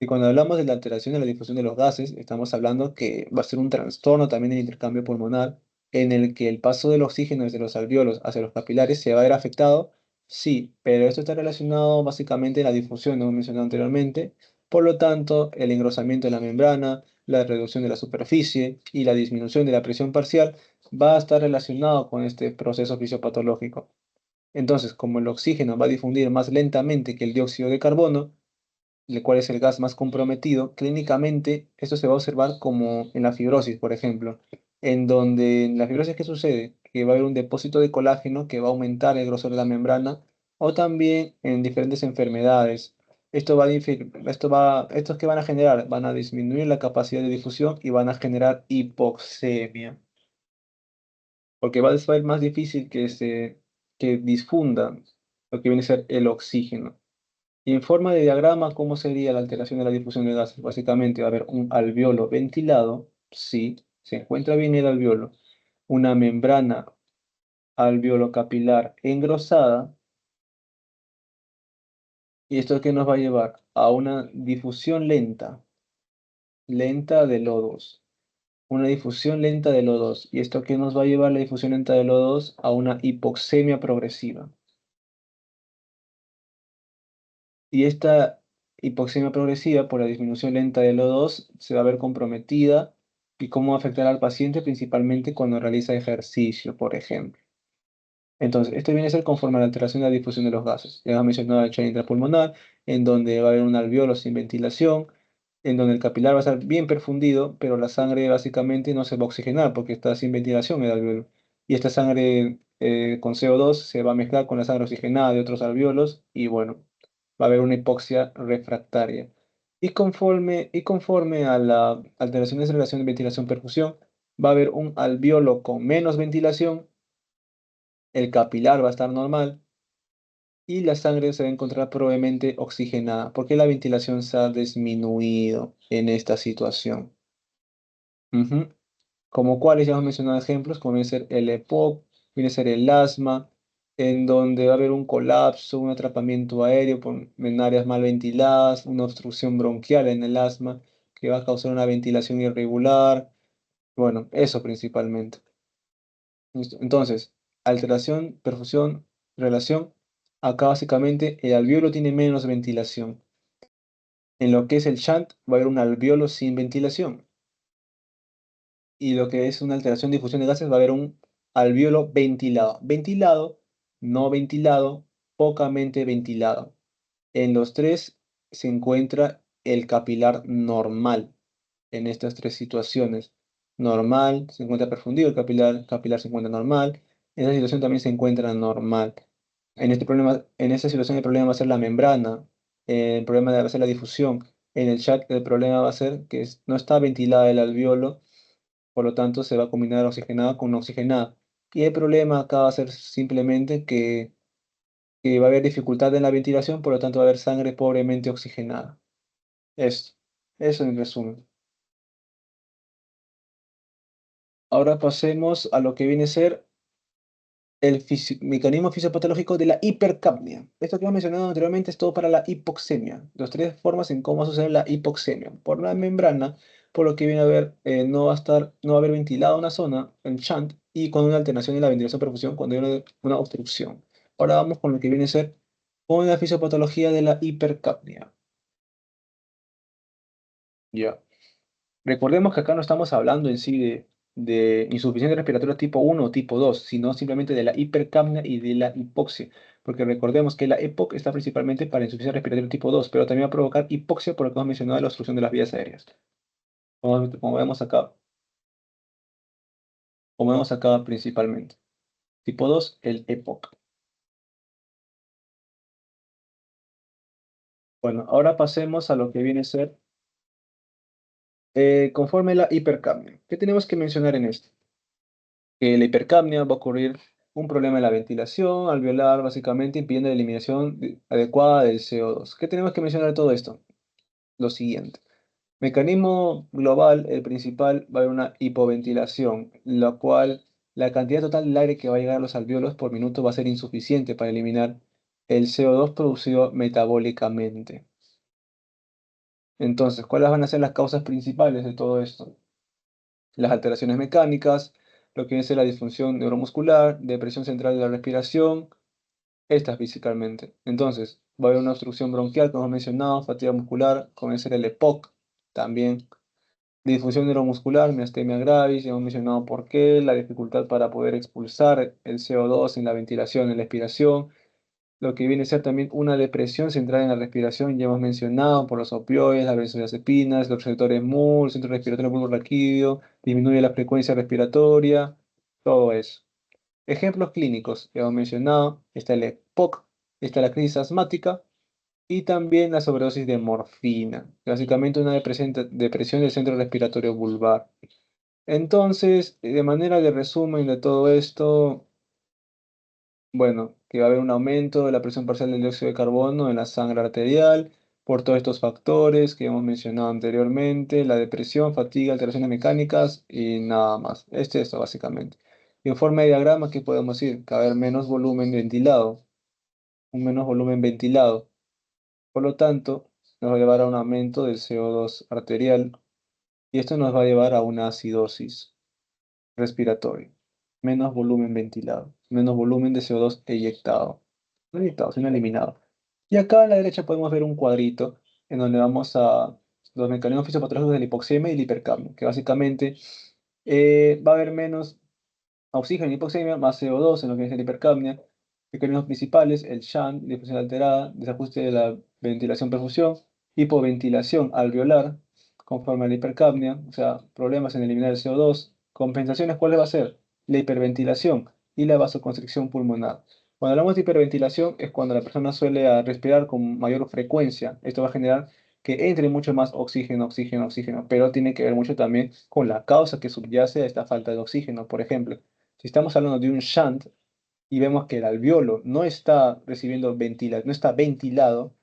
Y cuando hablamos de la alteración de la difusión de los gases, estamos hablando que va a ser un trastorno también del intercambio pulmonar, en el que el paso del oxígeno desde los alveolos hacia los capilares se va a ver afectado, sí, pero esto está relacionado básicamente a la difusión, como mencionado anteriormente. Por lo tanto, el engrosamiento de la membrana, la reducción de la superficie y la disminución de la presión parcial va a estar relacionado con este proceso fisiopatológico. Entonces, como el oxígeno va a difundir más lentamente que el dióxido de carbono, el cual es el gas más comprometido, clínicamente esto se va a observar como en la fibrosis, por ejemplo, en donde en la fibrosis, ¿qué sucede? Que va a haber un depósito de colágeno que va a aumentar el grosor de la membrana, o también en diferentes enfermedades. Estos que van a generar, van a disminuir la capacidad de difusión y van a generar hipoxemia, porque va a ser más difícil que difunda lo que viene a ser el oxígeno. Y en forma de diagrama, ¿cómo sería la alteración de la difusión de gases? Básicamente va a haber un alveolo ventilado, sí, se encuentra bien el alveolo, una membrana alveolo capilar engrosada, y esto que nos va a llevar a una difusión lenta del O2, una difusión lenta del O2, y esto que nos va a llevar la difusión lenta del O2 a una hipoxemia progresiva. Y esta hipoxemia progresiva por la disminución lenta del O2 se va a ver comprometida y cómo afectará al paciente principalmente cuando realiza ejercicio, por ejemplo. Entonces, esto viene a ser conforme a la alteración de la difusión de los gases. Ya hemos mencionado el chorro intrapulmonar, en donde va a haber un alveolo sin ventilación, en donde el capilar va a estar bien perfundido, pero la sangre básicamente no se va a oxigenar porque está sin ventilación el alveolo. Y esta sangre con CO2 se va a mezclar con la sangre oxigenada de otros alveolos y bueno, va a haber una hipoxia refractaria. Y conforme a la alteración de relación de ventilación-perfusión, va a haber un alveolo con menos ventilación, el capilar va a estar normal y la sangre se va a encontrar probablemente oxigenada, porque la ventilación se ha disminuido en esta situación. Ujú. Como cuáles ya hemos mencionado ejemplos, como viene a ser el EPOC, viene a ser el asma, en donde va a haber un colapso, un atrapamiento aéreo en áreas mal ventiladas, una obstrucción bronquial en el asma, que va a causar una ventilación irregular. Bueno, eso principalmente. Listo. Entonces, alteración, perfusión, relación. Acá básicamente el alveolo tiene menos ventilación. En lo que es el shunt va a haber un alveolo sin ventilación. Y lo que es una alteración de difusión de gases va a haber un alveolo ventilado. Ventilado, no ventilado, pocamente ventilado. En los tres se encuentra el capilar normal en estas tres situaciones. Normal, se encuentra perfundido, el capilar se encuentra normal. En esa situación también se encuentra normal. En esta situación el problema va a ser la membrana, el problema va a ser la difusión. En el chat el problema va a ser que no está ventilada el alveolo, por lo tanto se va a combinar oxigenada con no oxigenada. Y el problema acá va a ser simplemente que va a haber dificultad en la ventilación, por lo tanto va a haber sangre pobremente oxigenada. Esto, eso en resumen. Ahora pasemos a lo que viene a ser el mecanismo fisiopatológico de la hipercapnia. Esto que hemos mencionado anteriormente es todo para la hipoxemia. Las tres formas en cómo sucede la hipoxemia. Por la membrana, por lo que viene a ver, no va a haber ventilada una zona, en shunt, y con una alteración en la ventilación perfusión cuando hay una obstrucción. Ahora vamos con lo que viene a ser con la fisiopatología de la hipercapnia. Ya. Recordemos que acá no estamos hablando en sí de insuficiencia respiratoria tipo 1 o tipo 2, sino simplemente de la hipercapnia y de la hipoxia. Porque recordemos que la EPOC está principalmente para insuficiencia respiratoria tipo 2, pero también va a provocar hipoxia por lo que hemos mencionado de la obstrucción de las vías aéreas. Como vemos acá principalmente. Tipo 2, el EPOC. Bueno, ahora pasemos a lo que viene a ser conforme la hipercapnia. ¿Qué tenemos que mencionar en esto? Que la hipercapnia va a ocurrir un problema en la ventilación alveolar, básicamente impidiendo la eliminación adecuada del CO2. ¿Qué tenemos que mencionar de todo esto? Lo siguiente. Mecanismo global, el principal, va a haber una hipoventilación, la cual la cantidad total de aire que va a llegar a los alveolos por minuto va a ser insuficiente para eliminar el CO2 producido metabólicamente. Entonces, ¿cuáles van a ser las causas principales de todo esto? Las alteraciones mecánicas, lo que viene a ser la disfunción neuromuscular, depresión central de la respiración, estas físicamente. Entonces, va a haber una obstrucción bronquial, como hemos mencionado, fatiga muscular, como viene a ser el EPOC, también disfunción neuromuscular, miastenia gravis, ya hemos mencionado por qué, la dificultad para poder expulsar el CO2 en la ventilación, en la expiración, lo que viene a ser también una depresión centrada en la respiración, ya hemos mencionado por los opioides, las benzodiazepinas, los receptores MUL, el centro respiratorio bulborraquídeo, disminuye la frecuencia respiratoria, todo eso. Ejemplos clínicos, ya hemos mencionado, está el EPOC, está la crisis asmática y también la sobredosis de morfina, básicamente una depresión del centro respiratorio vulvar. Entonces, de manera de resumen de todo esto, bueno, que va a haber un aumento de la presión parcial del dióxido de carbono en la sangre arterial por todos estos factores que hemos mencionado anteriormente, la depresión, fatiga, alteraciones mecánicas y nada más. Este es esto básicamente. Y en forma de diagrama, ¿qué podemos decir? Que va a haber menos volumen ventilado, un menos volumen ventilado. Por lo tanto, nos va a llevar a un aumento del CO2 arterial y esto nos va a llevar a una acidosis respiratoria. Menos volumen ventilado, menos volumen de CO2 eyectado. No eyectado, sino eliminado. Y acá a la derecha podemos ver un cuadrito en donde vamos a los mecanismos fisiopatológicos de la hipoxemia y la hipercapnia, que básicamente va a haber menos oxígeno en hipoxemia, más CO2 en lo que es la hipercapnia. Mecanismos principales, el shunt, difusión alterada, desajuste de la ventilación-perfusión, hipoventilación alveolar, conforme a la hipercapnia, o sea, problemas en eliminar el CO2. Compensaciones, ¿cuáles va a ser? La hiperventilación y la vasoconstricción pulmonar. Cuando hablamos de hiperventilación es cuando la persona suele respirar con mayor frecuencia. Esto va a generar que entre mucho más oxígeno, oxígeno, oxígeno, pero tiene que ver mucho también con la causa que subyace a esta falta de oxígeno. Por ejemplo, si estamos hablando de un shunt y vemos que el alveolo no está recibiendo no está ventilado,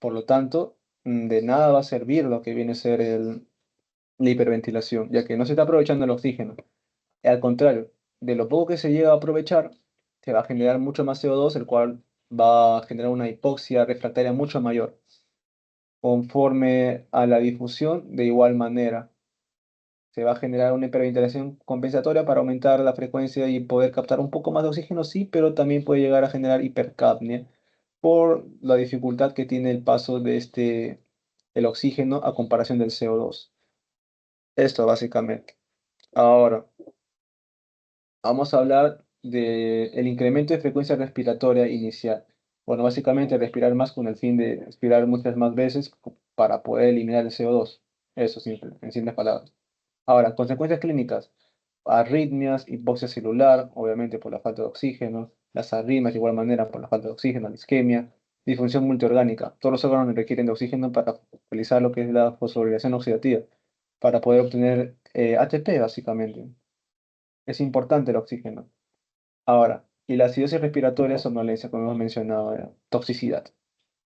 por lo tanto, de nada va a servir lo que viene a ser la hiperventilación, ya que no se está aprovechando el oxígeno. Al contrario, de lo poco que se llega a aprovechar, se va a generar mucho más CO2, el cual va a generar una hipoxia refractaria mucho mayor. Conforme a la difusión, de igual manera, se va a generar una hiperventilación compensatoria para aumentar la frecuencia y poder captar un poco más de oxígeno, sí, pero también puede llegar a generar hipercapnia por la dificultad que tiene el paso de el oxígeno a comparación del CO2. Esto básicamente. Ahora, vamos a hablar del incremento de frecuencia respiratoria inicial. Bueno, básicamente respirar más con el fin de respirar muchas más veces para poder eliminar el CO2. Eso, en simples palabras. Ahora, consecuencias clínicas. Arritmias, hipoxia celular, obviamente por la falta de oxígeno. Las arritmias, de igual manera, por la falta de oxígeno, la isquemia. Disfunción multiorgánica. Todos los órganos requieren de oxígeno para realizar lo que es la fosforilación oxidativa, para poder obtener ATP, básicamente. Es importante el oxígeno. Ahora, y la acidosis respiratoria, somnolencia, como hemos mencionado, toxicidad.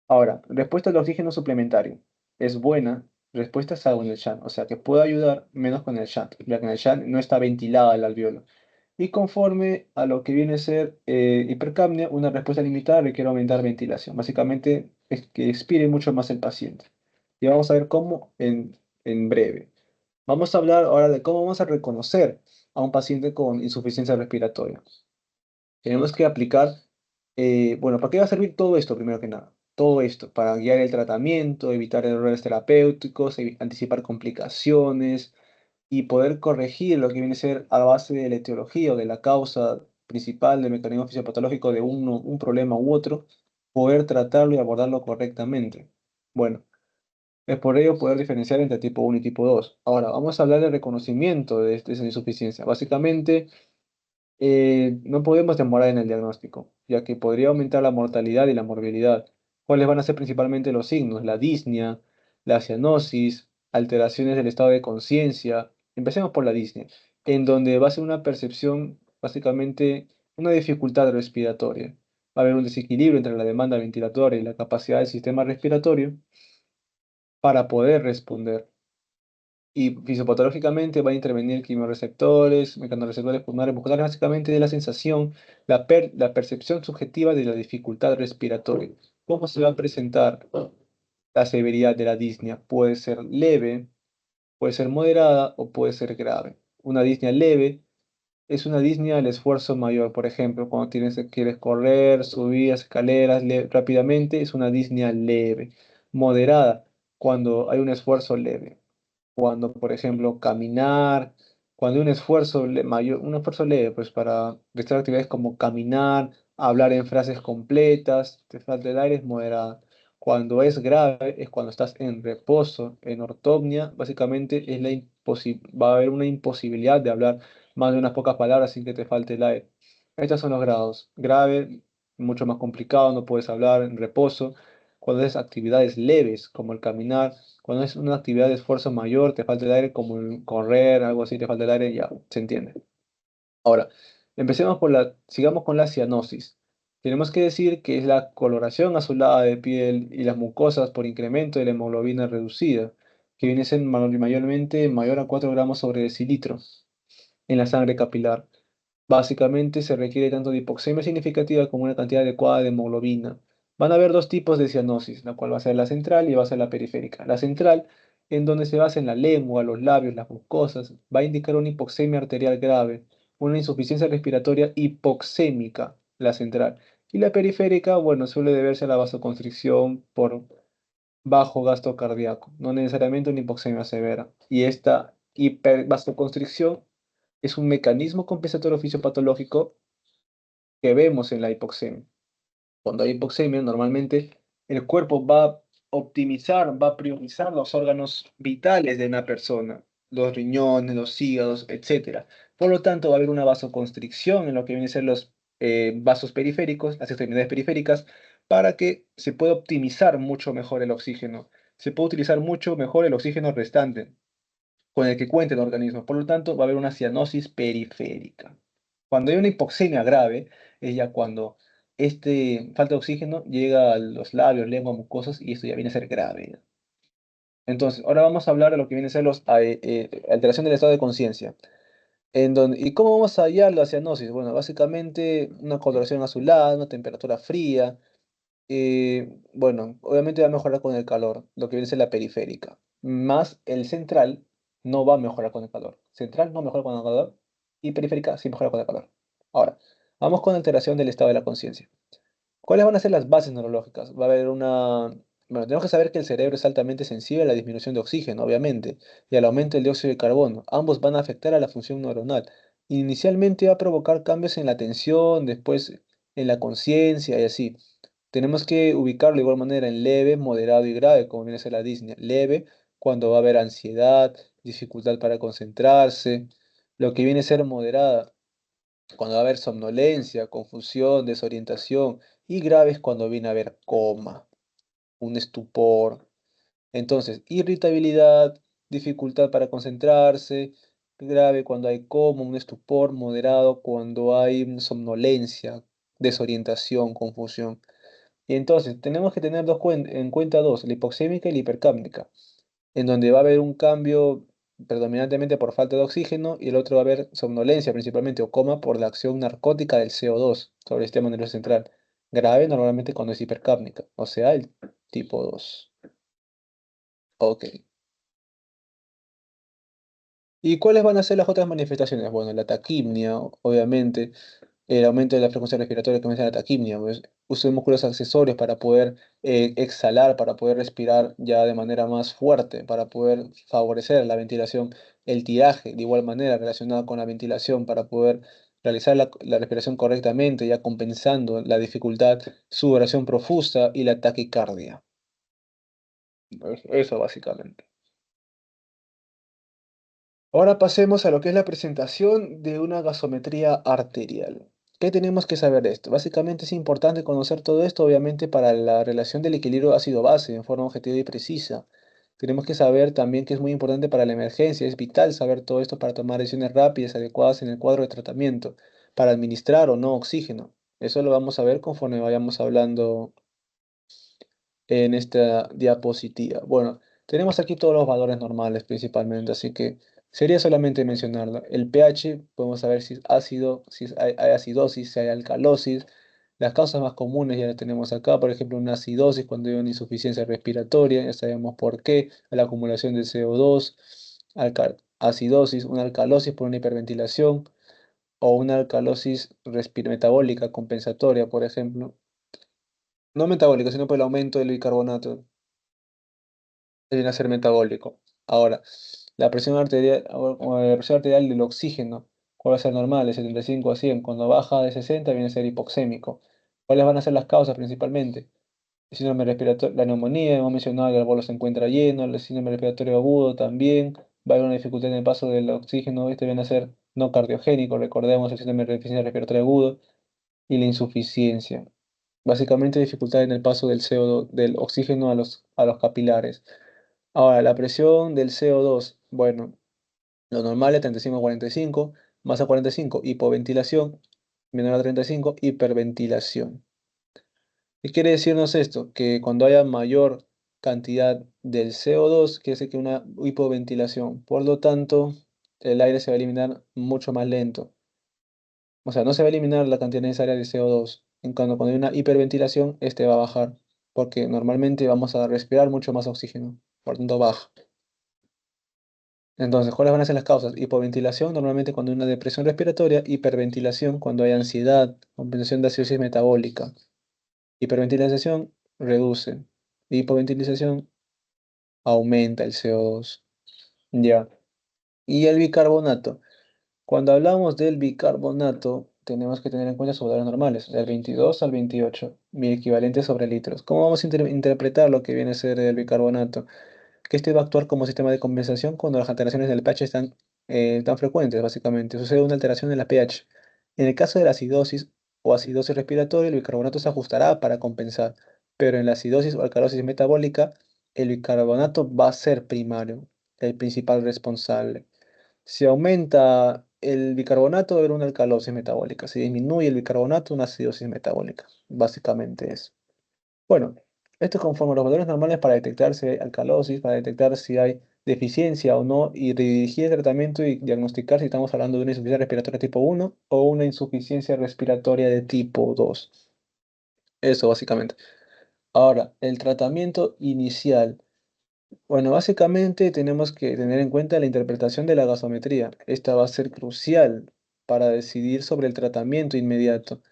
Ahora, respuesta al oxígeno suplementario. Es buena, respuesta es algo en el shunt, o sea que puede ayudar menos con el shunt, ya que en el shunt no está ventilada el alveolo. Y conforme a lo que viene a ser hipercapnia, una respuesta limitada requiere aumentar ventilación. Básicamente es que expire mucho más el paciente. Y vamos a ver cómo en breve. Vamos a hablar ahora de cómo vamos a reconocer a un paciente con insuficiencia respiratoria. Tenemos que aplicar, bueno, ¿para qué va a servir todo esto primero que nada? Todo esto, para guiar el tratamiento, evitar errores terapéuticos, anticipar complicaciones y poder corregir lo que viene a ser a base de la etiología o de la causa principal del mecanismo fisiopatológico de un problema u otro, poder tratarlo y abordarlo correctamente. Bueno, es por ello poder diferenciar entre tipo 1 y tipo 2. Ahora, vamos a hablar del reconocimiento de esa insuficiencia. Básicamente, no podemos demorar en el diagnóstico, ya que podría aumentar la mortalidad y la morbilidad. ¿Cuáles van a ser principalmente los signos? La disnea, la cianosis, alteraciones del estado de conciencia. Empecemos por la disnea, en donde va a ser una percepción, básicamente, una dificultad respiratoria. Va a haber un desequilibrio entre la demanda ventilatoria y la capacidad del sistema respiratorio para poder responder. Y fisiopatológicamente va a intervenir quimiorreceptores, mecanorreceptores pulmonares musculares, básicamente de la sensación, la percepción subjetiva de la dificultad respiratoria. ¿Cómo se va a presentar la severidad de la disnea? Puede ser leve, puede ser moderada o puede ser grave. Una disnea leve es una disnea al esfuerzo mayor, por ejemplo, cuando quieres correr, subir escaleras rápidamente, es una disnea leve. Moderada, cuando hay un esfuerzo leve cuando, por ejemplo, caminar, cuando hay un esfuerzo mayor, un esfuerzo leve, pues para realizar actividades como caminar, hablar en frases completas, te falta el aire, es moderada. Cuando es grave, es cuando estás en reposo, en ortopnia, básicamente va a haber una imposibilidad de hablar más de unas pocas palabras sin que te falte el aire. Estos son los grados. Grave, mucho más complicado, no puedes hablar en reposo. Cuando es actividades leves, como el caminar, cuando es una actividad de esfuerzo mayor, te falta el aire, como el correr, algo así, te falta el aire, ya se entiende. Ahora, sigamos con la cianosis. Tenemos que decir que es la coloración azulada de piel y las mucosas por incremento de la hemoglobina reducida, que viene a ser mayormente mayor a 4 gramos sobre decilitro en la sangre capilar. Básicamente se requiere tanto de hipoxemia significativa como una cantidad adecuada de hemoglobina. Van a haber dos tipos de cianosis, la cual va a ser la central y va a ser la periférica. La central, en donde se basa en la lengua, los labios, las mucosas, va a indicar una hipoxemia arterial grave, una insuficiencia respiratoria hipoxémica, la central. Y la periférica, bueno, suele deberse a la vasoconstricción por bajo gasto cardíaco, no necesariamente una hipoxemia severa. Y esta hipervasoconstricción es un mecanismo compensatorio fisiopatológico que vemos en la hipoxemia. Cuando hay hipoxemia, normalmente el cuerpo va optimizar, va a priorizar los órganos vitales de una persona, los riñones, los hígados, etcétera. Por lo tanto, va a haber una vasoconstricción en lo que vienen a ser los vasos periféricos, las extremidades periféricas, para que se pueda optimizar mucho mejor el oxígeno. Se puede utilizar mucho mejor el oxígeno restante con el que cuenta el organismo. Por lo tanto, va a haber una cianosis periférica. Cuando hay una hipoxemia grave, es ya cuando falta de oxígeno llega a los labios, lengua, mucosas, y esto ya viene a ser grave. Entonces, ahora vamos a hablar de lo que viene a ser los alteración del estado de conciencia. ¿Y cómo vamos a hallar la cianosis? Bueno, básicamente una coloración azulada, una temperatura fría, bueno, obviamente va a mejorar con el calor, lo que viene a ser la periférica. Más el central no va a mejorar con el calor. Central no mejora con el calor y periférica sí mejora con el calor. Ahora, vamos con alteración del estado de la conciencia. ¿Cuáles van a ser las bases neurológicas? Va a haber una... Bueno, tenemos que saber que el cerebro es altamente sensible a la disminución de oxígeno, obviamente, y al aumento del dióxido de carbono. Ambos van a afectar a la función neuronal. Inicialmente va a provocar cambios en la atención, después en la conciencia y así. Tenemos que ubicarlo de igual manera en leve, moderado y grave, como viene a ser la disnea. Leve, cuando va a haber ansiedad, dificultad para concentrarse. Lo que viene a ser moderada, cuando va a haber somnolencia, confusión, desorientación. Y grave es cuando viene a haber coma, un estupor. Entonces, irritabilidad, dificultad para concentrarse. Grave cuando hay coma, un estupor. Moderado cuando hay somnolencia, desorientación, confusión. Y entonces tenemos que tener en cuenta dos, la hipoxémica y la hipercápnica, en donde va a haber un cambio predominantemente por falta de oxígeno y el otro va a haber somnolencia principalmente o coma por la acción narcótica del CO2 sobre el sistema nervioso central. Grave normalmente cuando es hipercápnica, o sea, el tipo 2. Ok. ¿Y cuáles van a ser las otras manifestaciones? Bueno, la taquimia, obviamente, el aumento de la frecuencia respiratoria que comienza la taquimia, pues, uso de músculos accesorios para poder exhalar, para poder respirar ya de manera más fuerte, para poder favorecer la ventilación, el tiraje, de igual manera relacionado con la ventilación, para poder realizar la respiración correctamente, ya compensando la dificultad, sudoración profusa y la taquicardia. Eso básicamente. Ahora pasemos a lo que es la presentación de una gasometría arterial. ¿Qué tenemos que saber de esto? Básicamente es importante conocer todo esto, obviamente, para la relación del equilibrio ácido-base en forma objetiva y precisa. Tenemos que saber también que es muy importante para la emergencia, es vital saber todo esto para tomar decisiones rápidas, adecuadas en el cuadro de tratamiento, para administrar o no oxígeno. Eso lo vamos a ver conforme vayamos hablando en esta diapositiva. Bueno, tenemos aquí todos los valores normales principalmente, así que sería solamente mencionarlo. El pH, podemos saber si es ácido, si hay acidosis, si hay alcalosis. Las causas más comunes ya las tenemos acá, por ejemplo, una acidosis cuando hay una insuficiencia respiratoria, ya sabemos por qué, la acumulación de CO2, acidosis, una alcalosis por una hiperventilación o una alcalosis metabólica compensatoria, por ejemplo. No metabólica, sino por el aumento del bicarbonato viene a ser metabólico. Ahora, la presión arterial del oxígeno, ¿cuál va a ser normal? De 75 a 100. Cuando baja de 60 viene a ser hipoxémico. ¿Cuáles van a ser las causas principalmente? El síndrome respiratorio, la neumonía, hemos mencionado que el bolo se encuentra lleno, el síndrome respiratorio agudo también, va a haber una dificultad en el paso del oxígeno, este viene a ser no cardiogénico, recordemos el síndrome de deficiencia respiratoria agudo y la insuficiencia. Básicamente dificultad en el paso del CO2, del oxígeno a los capilares. Ahora, la presión del CO2, bueno, lo normal es 35 a 45, más a 45, hipoventilación, menor a 35, hiperventilación. ¿Qué quiere decirnos esto? Que cuando haya mayor cantidad del CO2, quiere decir que una hipoventilación. Por lo tanto, el aire se va a eliminar mucho más lento. O sea, no se va a eliminar la cantidad necesaria de CO2. Cuando hay una hiperventilación, este va a bajar, porque normalmente vamos a respirar mucho más oxígeno, por lo tanto baja. Entonces, ¿cuáles van a ser las causas? Hipoventilación, normalmente cuando hay una depresión respiratoria, hiperventilación, cuando hay ansiedad, compensación de acidosis metabólica. Hiperventilación reduce. Hipoventilización aumenta el CO2. Ya. Y el bicarbonato. Cuando hablamos del bicarbonato, tenemos que tener en cuenta sus valores normales, del 22 al 28, mi equivalente sobre litros. ¿Cómo vamos a interpretar lo que viene a ser el bicarbonato? Que este va a actuar como sistema de compensación cuando las alteraciones del pH están tan frecuentes, básicamente. Sucede una alteración en la pH. En el caso de la acidosis o acidosis respiratoria, el bicarbonato se ajustará para compensar, pero en la acidosis o alcalosis metabólica, el bicarbonato va a ser primario, el principal responsable. Si aumenta el bicarbonato, va a haber una alcalosis metabólica. Si disminuye el bicarbonato, una acidosis metabólica. Básicamente es. Bueno, esto conforme a los valores normales para detectar si hay alcalosis, para detectar si hay deficiencia o no, y redirigir el tratamiento y diagnosticar si estamos hablando de una insuficiencia respiratoria tipo 1 o una insuficiencia respiratoria de tipo 2. Eso básicamente. Ahora, el tratamiento inicial. Bueno, básicamente tenemos que tener en cuenta la interpretación de la gasometría. Esta va a ser crucial para decidir sobre el tratamiento inmediato.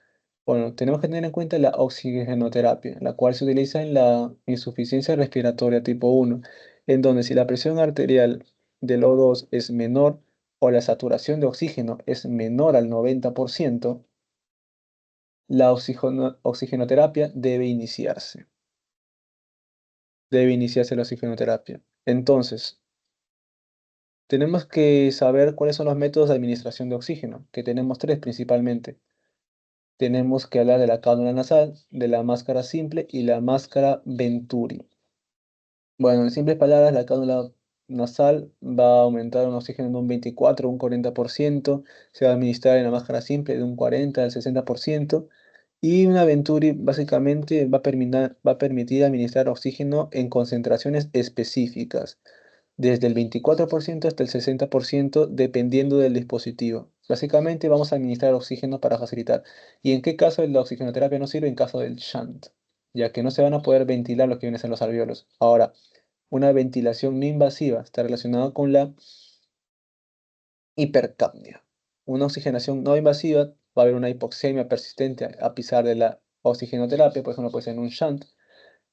Bueno, tenemos que tener en cuenta la oxigenoterapia, la cual se utiliza en la insuficiencia respiratoria tipo 1, en donde si la presión arterial del O2 es menor o la saturación de oxígeno es menor al 90%, la oxigenoterapia debe iniciarse. Debe iniciarse la oxigenoterapia. Entonces, tenemos que saber cuáles son los métodos de administración de oxígeno, que tenemos tres principalmente. Tenemos que hablar de la cánula nasal, de la máscara simple y la máscara Venturi. Bueno, en simples palabras, la cánula nasal va a aumentar un oxígeno de un 24 o un 40%, se va a administrar en la máscara simple de un 40 al 60%, y una Venturi básicamente va a permitir administrar oxígeno en concentraciones específicas desde el 24% hasta el 60% dependiendo del dispositivo. Básicamente vamos a administrar oxígeno para facilitar. ¿Y en qué caso la oxigenoterapia no sirve? En caso del shunt, ya que no se van a poder ventilar lo que vienen a ser los alvéolos. Ahora, una ventilación no invasiva está relacionada con la hipercapnia. Una oxigenación no invasiva va a haber una hipoxemia persistente a pesar de la oxigenoterapia, por ejemplo, puede ser en un shunt,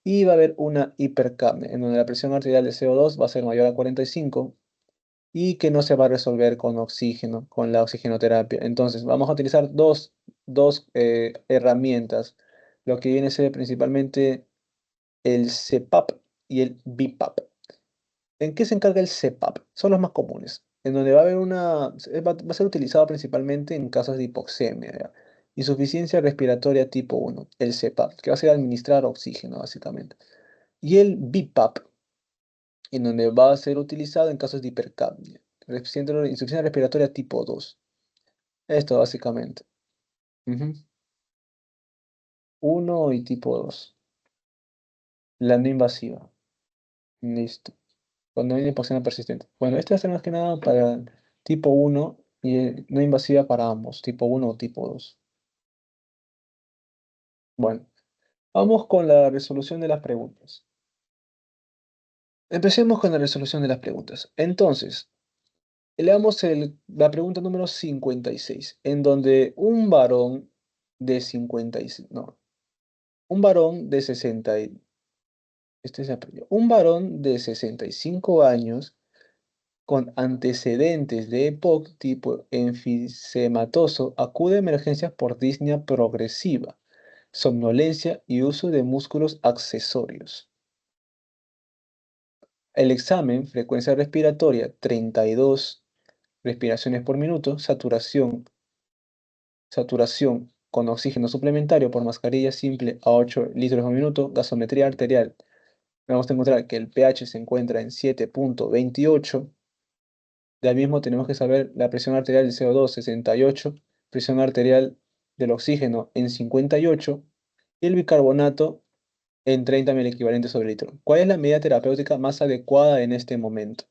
y va a haber una hipercapnia, en donde la presión arterial de CO2 va a ser mayor a 45 y que no se va a resolver con oxígeno, con la oxigenoterapia. Entonces, vamos a utilizar dos herramientas, lo que viene a ser principalmente el CPAP y el BiPAP. ¿En qué se encarga el CPAP? Son los más comunes, en donde va a haber va a ser utilizado principalmente en casos de hipoxemia, ¿ya? Insuficiencia respiratoria tipo 1, el CPAP, que va a ser administrar oxígeno, básicamente. Y el BiPAP, en donde va a ser utilizado en casos de hipercapnia, insuficiencia respiratoria tipo 2. Esto básicamente. Ujú. 1 y tipo 2. La no invasiva. Listo. Cuando hay una hipoxemia persistente. Bueno, esto va a ser más que nada para tipo 1 y no invasiva para ambos, tipo 1 o tipo 2. Bueno, vamos con la resolución de las preguntas. Empecemos con la resolución de las preguntas. Entonces, leamos la pregunta número 56, en donde un varón de 56, no, un varón de 60, este se aprendió, un varón de 65 años con antecedentes de EPOC tipo enfisematoso acude a emergencias por disnea progresiva, somnolencia y uso de músculos accesorios. El examen, frecuencia respiratoria 32 respiraciones por minuto, saturación con oxígeno suplementario por mascarilla simple a 8 litros por minuto, gasometría arterial. Vamos a encontrar que el pH se encuentra en 7,28. De ahí mismo tenemos que saber la presión arterial del CO2, 68, presión arterial del oxígeno en 58 y el bicarbonato en 30 equivalentes sobre litro. ¿Cuál es la medida terapéutica más adecuada en este momento?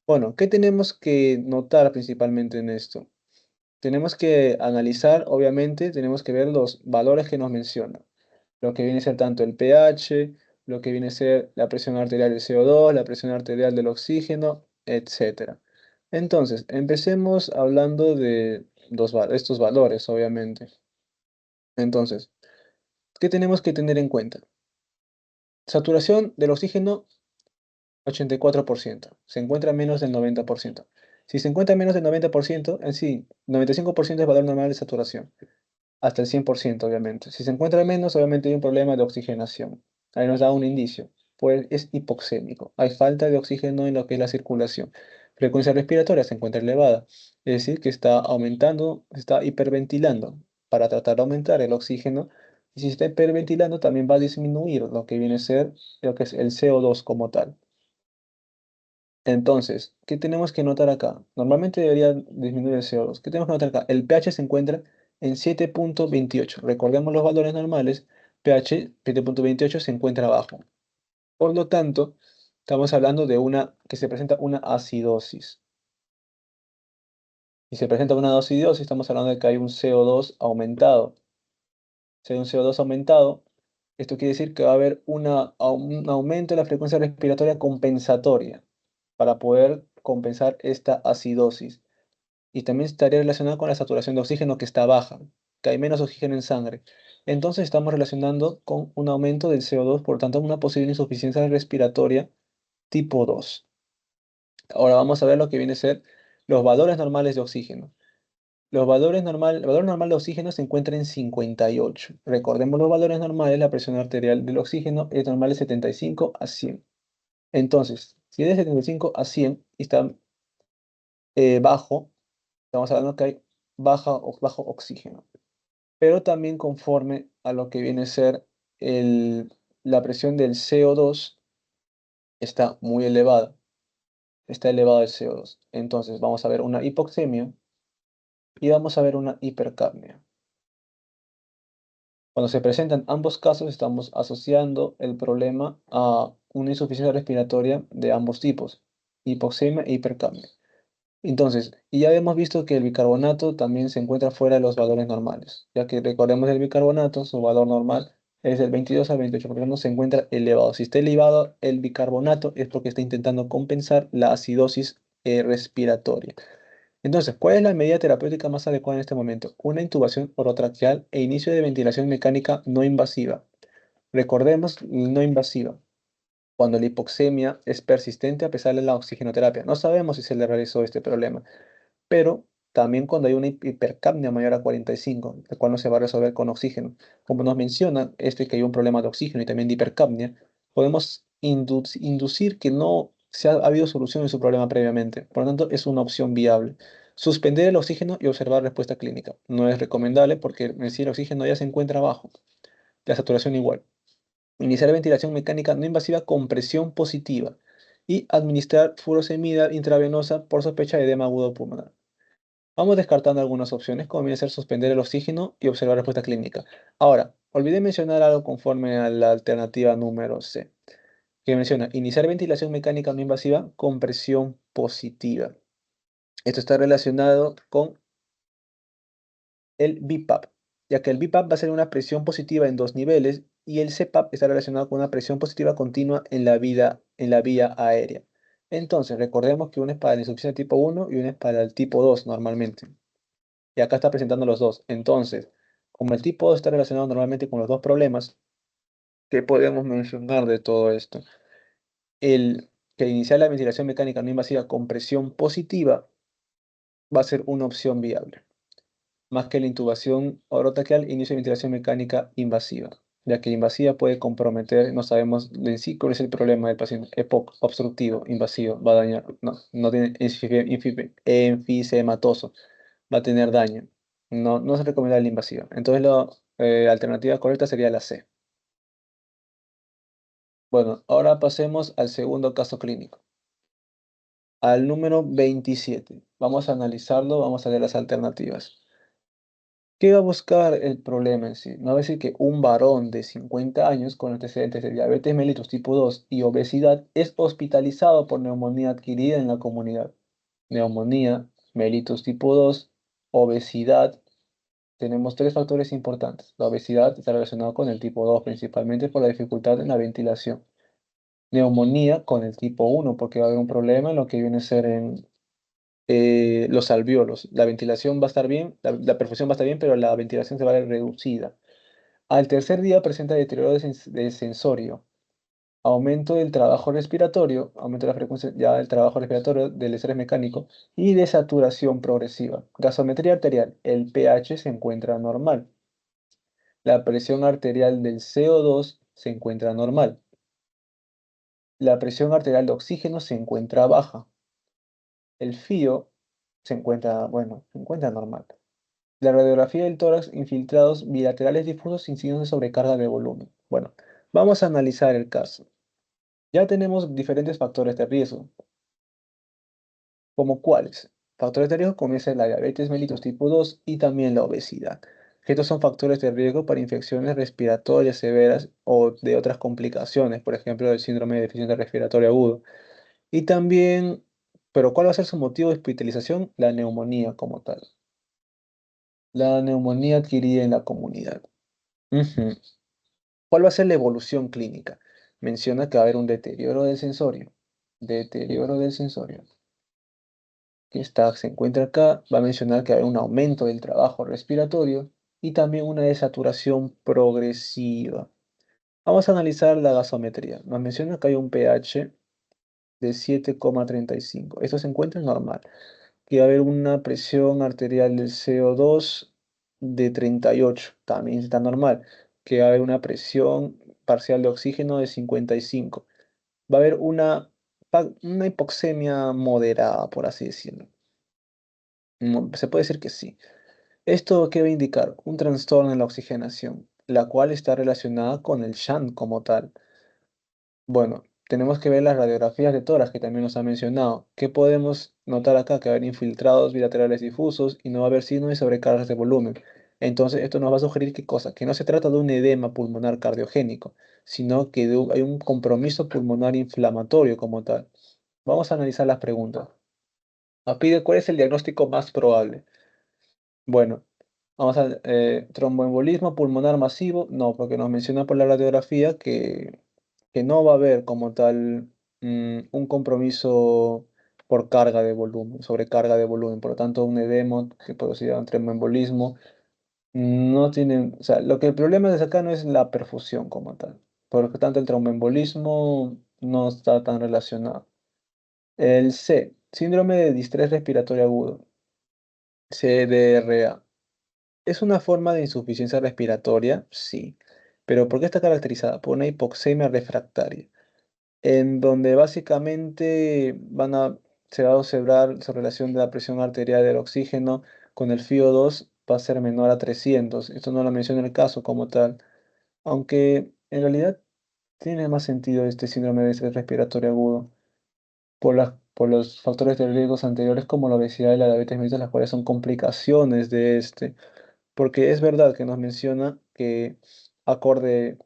Bueno, ¿qué tenemos que notar principalmente en esto? Tenemos que analizar, obviamente, tenemos que ver los valores que nos mencionan. Lo que viene a ser tanto el pH, lo que viene a ser la presión arterial del CO2, la presión arterial del oxígeno, etcétera. Entonces, empecemos hablando de estos valores, obviamente. Entonces, ¿qué tenemos que tener en cuenta? Saturación del oxígeno, 84%. Se encuentra menos del 90%. Si se encuentra menos del 90%, en sí, 95% es valor normal de saturación, hasta el 100%, obviamente. Si se encuentra menos, obviamente hay un problema de oxigenación. Ahí nos da un indicio, pues es hipoxémico. Hay falta de oxígeno en lo que es la circulación. Frecuencia respiratoria se encuentra elevada, es decir, que está aumentando, está hiperventilando para tratar de aumentar el oxígeno. Y si está hiperventilando, también va a disminuir lo que viene a ser lo que es el CO2 como tal. Entonces, ¿qué tenemos que notar acá? Normalmente debería disminuir el CO2. ¿Qué tenemos que notar acá? El pH se encuentra en 7,28. Recordemos los valores normales. pH 7,28 se encuentra abajo. Por lo tanto, estamos hablando de que se presenta una acidosis. Y se presenta una acidosis, estamos hablando de que hay un CO2 aumentado. Si hay un CO2 aumentado, esto quiere decir que va a haber un aumento de la frecuencia respiratoria compensatoria para poder compensar esta acidosis. Y también estaría relacionado con la saturación de oxígeno que está baja, que hay menos oxígeno en sangre. Entonces estamos relacionando con un aumento del CO2, por tanto una posible insuficiencia respiratoria tipo 2. Ahora vamos a ver lo que viene a ser los valores normales de oxígeno. El valor normal de oxígeno se encuentra en 58. Recordemos los valores normales, la presión arterial del oxígeno es normal de 75 a 100. Entonces, si es de 75 a 100 y está bajo, estamos hablando que hay bajo oxígeno. Pero también conforme a lo que viene a ser la presión del CO2 está muy elevada. Está elevado el CO2. Entonces vamos a ver una hipoxemia y vamos a ver una hipercapnia. Cuando se presentan ambos casos, estamos asociando el problema a una insuficiencia respiratoria de ambos tipos, hipoxemia e hipercapnia. Entonces, y ya hemos visto que el bicarbonato también se encuentra fuera de los valores normales, ya que recordemos el bicarbonato, su valor normal es del 22 al 28, porque no se encuentra elevado. Si está elevado el bicarbonato es porque está intentando compensar la acidosis respiratoria. Entonces, ¿cuál es la medida terapéutica más adecuada en este momento? Una intubación orotraqueal e inicio de ventilación mecánica no invasiva. Recordemos no invasiva cuando la hipoxemia es persistente a pesar de la oxigenoterapia. No sabemos si se le realizó este problema, pero también cuando hay una hipercapnia mayor a 45, el cual no se va a resolver con oxígeno. Como nos menciona que hay un problema de oxígeno y también de hipercapnia, podemos inducir que no ha habido solución en su problema previamente. Por lo tanto, es una opción viable. Suspender el oxígeno y observar respuesta clínica. No es recomendable porque en sí el oxígeno ya se encuentra bajo, la saturación igual. Iniciar ventilación mecánica no invasiva con presión positiva y administrar furosemida intravenosa por sospecha de edema agudo pulmonar. Vamos descartando algunas opciones, como viene a ser suspender el oxígeno y observar respuesta clínica. Ahora, olvidé mencionar algo conforme a la alternativa número C, que menciona iniciar ventilación mecánica no invasiva con presión positiva. Esto está relacionado con el BiPAP, ya que el BiPAP va a ser una presión positiva en dos niveles y el CPAP está relacionado con una presión positiva continua en la vía aérea. Entonces, recordemos que uno es para la insuficiencia tipo 1 y uno es para el tipo 2 normalmente. Y acá está presentando los dos. Entonces, como el tipo 2 está relacionado normalmente con los dos problemas, ¿qué podemos mencionar de todo esto? El que iniciar la ventilación mecánica no invasiva con presión positiva va a ser una opción viable, más que la intubación orotraqueal, inicio de ventilación mecánica invasiva, ya que invasiva puede comprometer, no sabemos en sí cuál es el problema del paciente, EPOC, obstructivo, invasivo, va a dañar, no tiene enfisematoso, va a tener daño. No se recomienda la invasiva. Entonces la alternativa correcta sería la C. Bueno, ahora pasemos al segundo caso clínico, al número 27. Vamos a analizarlo, vamos a ver las alternativas. ¿Qué va a buscar el problema en sí? No va a decir que un varón de 50 años con antecedentes de diabetes mellitus tipo 2 y obesidad es hospitalizado por neumonía adquirida en la comunidad. Neumonía, mellitus tipo 2, obesidad. Tenemos tres factores importantes. La obesidad está relacionada con el tipo 2, principalmente por la dificultad en la ventilación. Neumonía con el tipo 1, porque va a haber un problema en lo que viene a ser en los alvéolos. La ventilación va a estar bien, la perfusión va a estar bien, pero la ventilación se va a ver reducida. Al tercer día presenta deterioro de sensorio. aumento del trabajo respiratorio, aumento de la frecuencia ya del trabajo respiratorio del estrés mecánico y de saturación progresiva. Gasometría arterial, el pH se encuentra normal. La presión arterial del CO2 se encuentra normal. La presión arterial de oxígeno se encuentra baja. El FIO se encuentra, bueno, se encuentra normal. La radiografía del tórax, infiltrados bilaterales difusos sin signos de sobrecarga de volumen. Bueno, vamos a analizar el caso. Ya tenemos diferentes factores de riesgo. ¿Como cuáles? Factores de riesgo comienza la diabetes mellitus tipo 2 y también la obesidad. Estos son factores de riesgo para infecciones respiratorias severas o de otras complicaciones, por ejemplo, el síndrome de deficiencia respiratoria agudo. Y también, pero ¿cuál va a ser su motivo de hospitalización? La neumonía como tal. La neumonía adquirida en la comunidad. Ujú. ¿Cuál va a ser la evolución clínica? Menciona que va a haber un deterioro del sensorio. Deterioro del sensorio. Que está, se encuentra acá, va a mencionar que hay un aumento del trabajo respiratorio y también una desaturación progresiva. Vamos a analizar la gasometría. Nos menciona que hay un pH de 7,35. Esto se encuentra normal. Que va a haber una presión arterial del CO2 de 38. También está normal. Que va a haber una presión parcial de oxígeno de 55. Va a haber una hipoxemia moderada, por así decirlo. Se puede decir que sí. ¿Esto qué va a indicar? Un trastorno en la oxigenación, la cual está relacionada con el shunt como tal. Bueno, tenemos que ver las radiografías de tórax que también nos ha mencionado. ¿Qué podemos notar acá? Que va a haber infiltrados bilaterales difusos y no va a haber signos de sobrecargas de volumen. Entonces, esto nos va a sugerir qué cosa, que no se trata de un edema pulmonar cardiogénico, sino que hay un compromiso pulmonar inflamatorio como tal. Vamos a analizar las preguntas. Pide, ¿cuál es el diagnóstico más probable? Bueno, vamos a tromboembolismo pulmonar masivo, no, porque nos menciona por la radiografía que no va a haber como tal un compromiso por carga de volumen, sobrecarga de volumen, por lo tanto un edema que producirá un tromboembolismo no tiene, o sea, lo que el problema de acá no es la perfusión como tal, por lo tanto el tromboembolismo no está tan relacionado. El C, síndrome de distrés respiratorio agudo, CDRA. ¿Es una forma de insuficiencia respiratoria? Sí. ¿Pero por qué está caracterizada? Por una hipoxemia refractaria, en donde básicamente se va a observar su relación de la presión arterial del oxígeno con el FiO2 va a ser menor a 300. Esto no lo menciona el caso como tal, aunque en realidad tiene más sentido este síndrome de estrés respiratorio agudo por los factores de riesgos anteriores como la obesidad y la diabetes mellitus, las cuales son complicaciones de este. Porque es verdad que nos menciona que acorde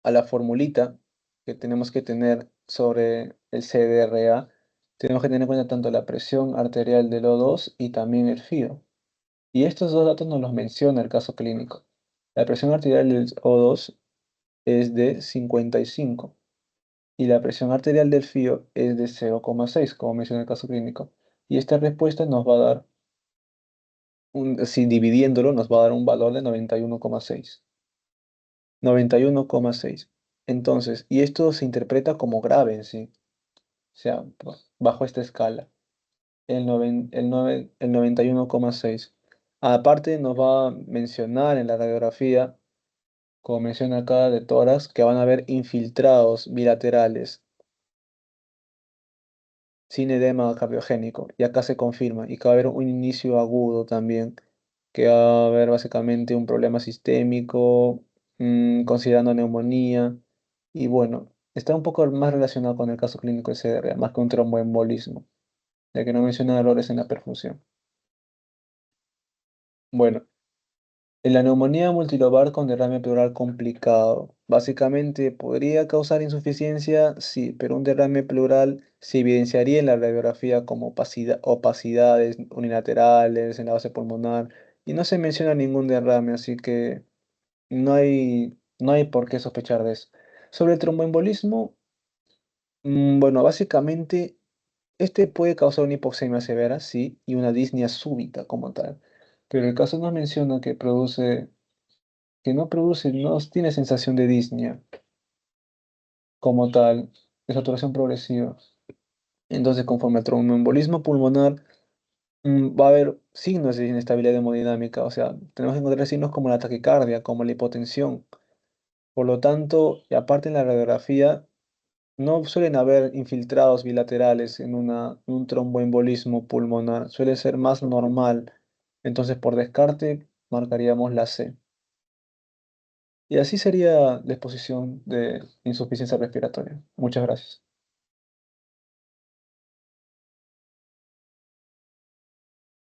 a la formulita que tenemos que tener sobre el CDRA, tenemos que tener en cuenta tanto la presión arterial del O2 y también el FIO. Y estos dos datos nos los menciona el caso clínico. La presión arterial del O2 es de 55 y la presión arterial del FIO es de 0,6, como menciona el caso clínico. Y esta respuesta nos va a dar, si dividiéndolo, nos va a dar un valor de 91,6. 91,6. Entonces, y esto se interpreta como grave en sí, o sea, bajo esta escala, el 91,6. Aparte, nos va a mencionar en la radiografía, como menciona acá de tórax, que van a haber infiltrados bilaterales sin edema cardiogénico, y acá se confirma, y que va a haber un inicio agudo también, que va a haber básicamente un problema sistémico, considerando neumonía, y bueno, está un poco más relacionado con el caso clínico de CDR, más que un tromboembolismo, ya que no menciona errores en la perfusión. Bueno, en la neumonía multilobar con derrame pleural complicado. Básicamente, ¿podría causar insuficiencia? Sí, pero un derrame pleural se evidenciaría en la radiografía como opacidades unilaterales en la base pulmonar y no se menciona ningún derrame, así que no hay por qué sospechar de eso. Sobre el tromboembolismo, bueno, básicamente este puede causar una hipoxemia severa, sí, y una disnea súbita como tal. Pero el caso nos menciona que no produce, no tiene sensación de disnea. como tal de saturación progresiva. Entonces, conforme al tromboembolismo pulmonar, va a haber signos de inestabilidad hemodinámica, o sea, tenemos que encontrar signos como la taquicardia, como la hipotensión. Por lo tanto, y aparte en la radiografía, no suelen haber infiltrados bilaterales en un tromboembolismo pulmonar, suele ser más normal. Entonces, por descarte, marcaríamos la C. Y así sería la exposición de insuficiencia respiratoria. Muchas gracias.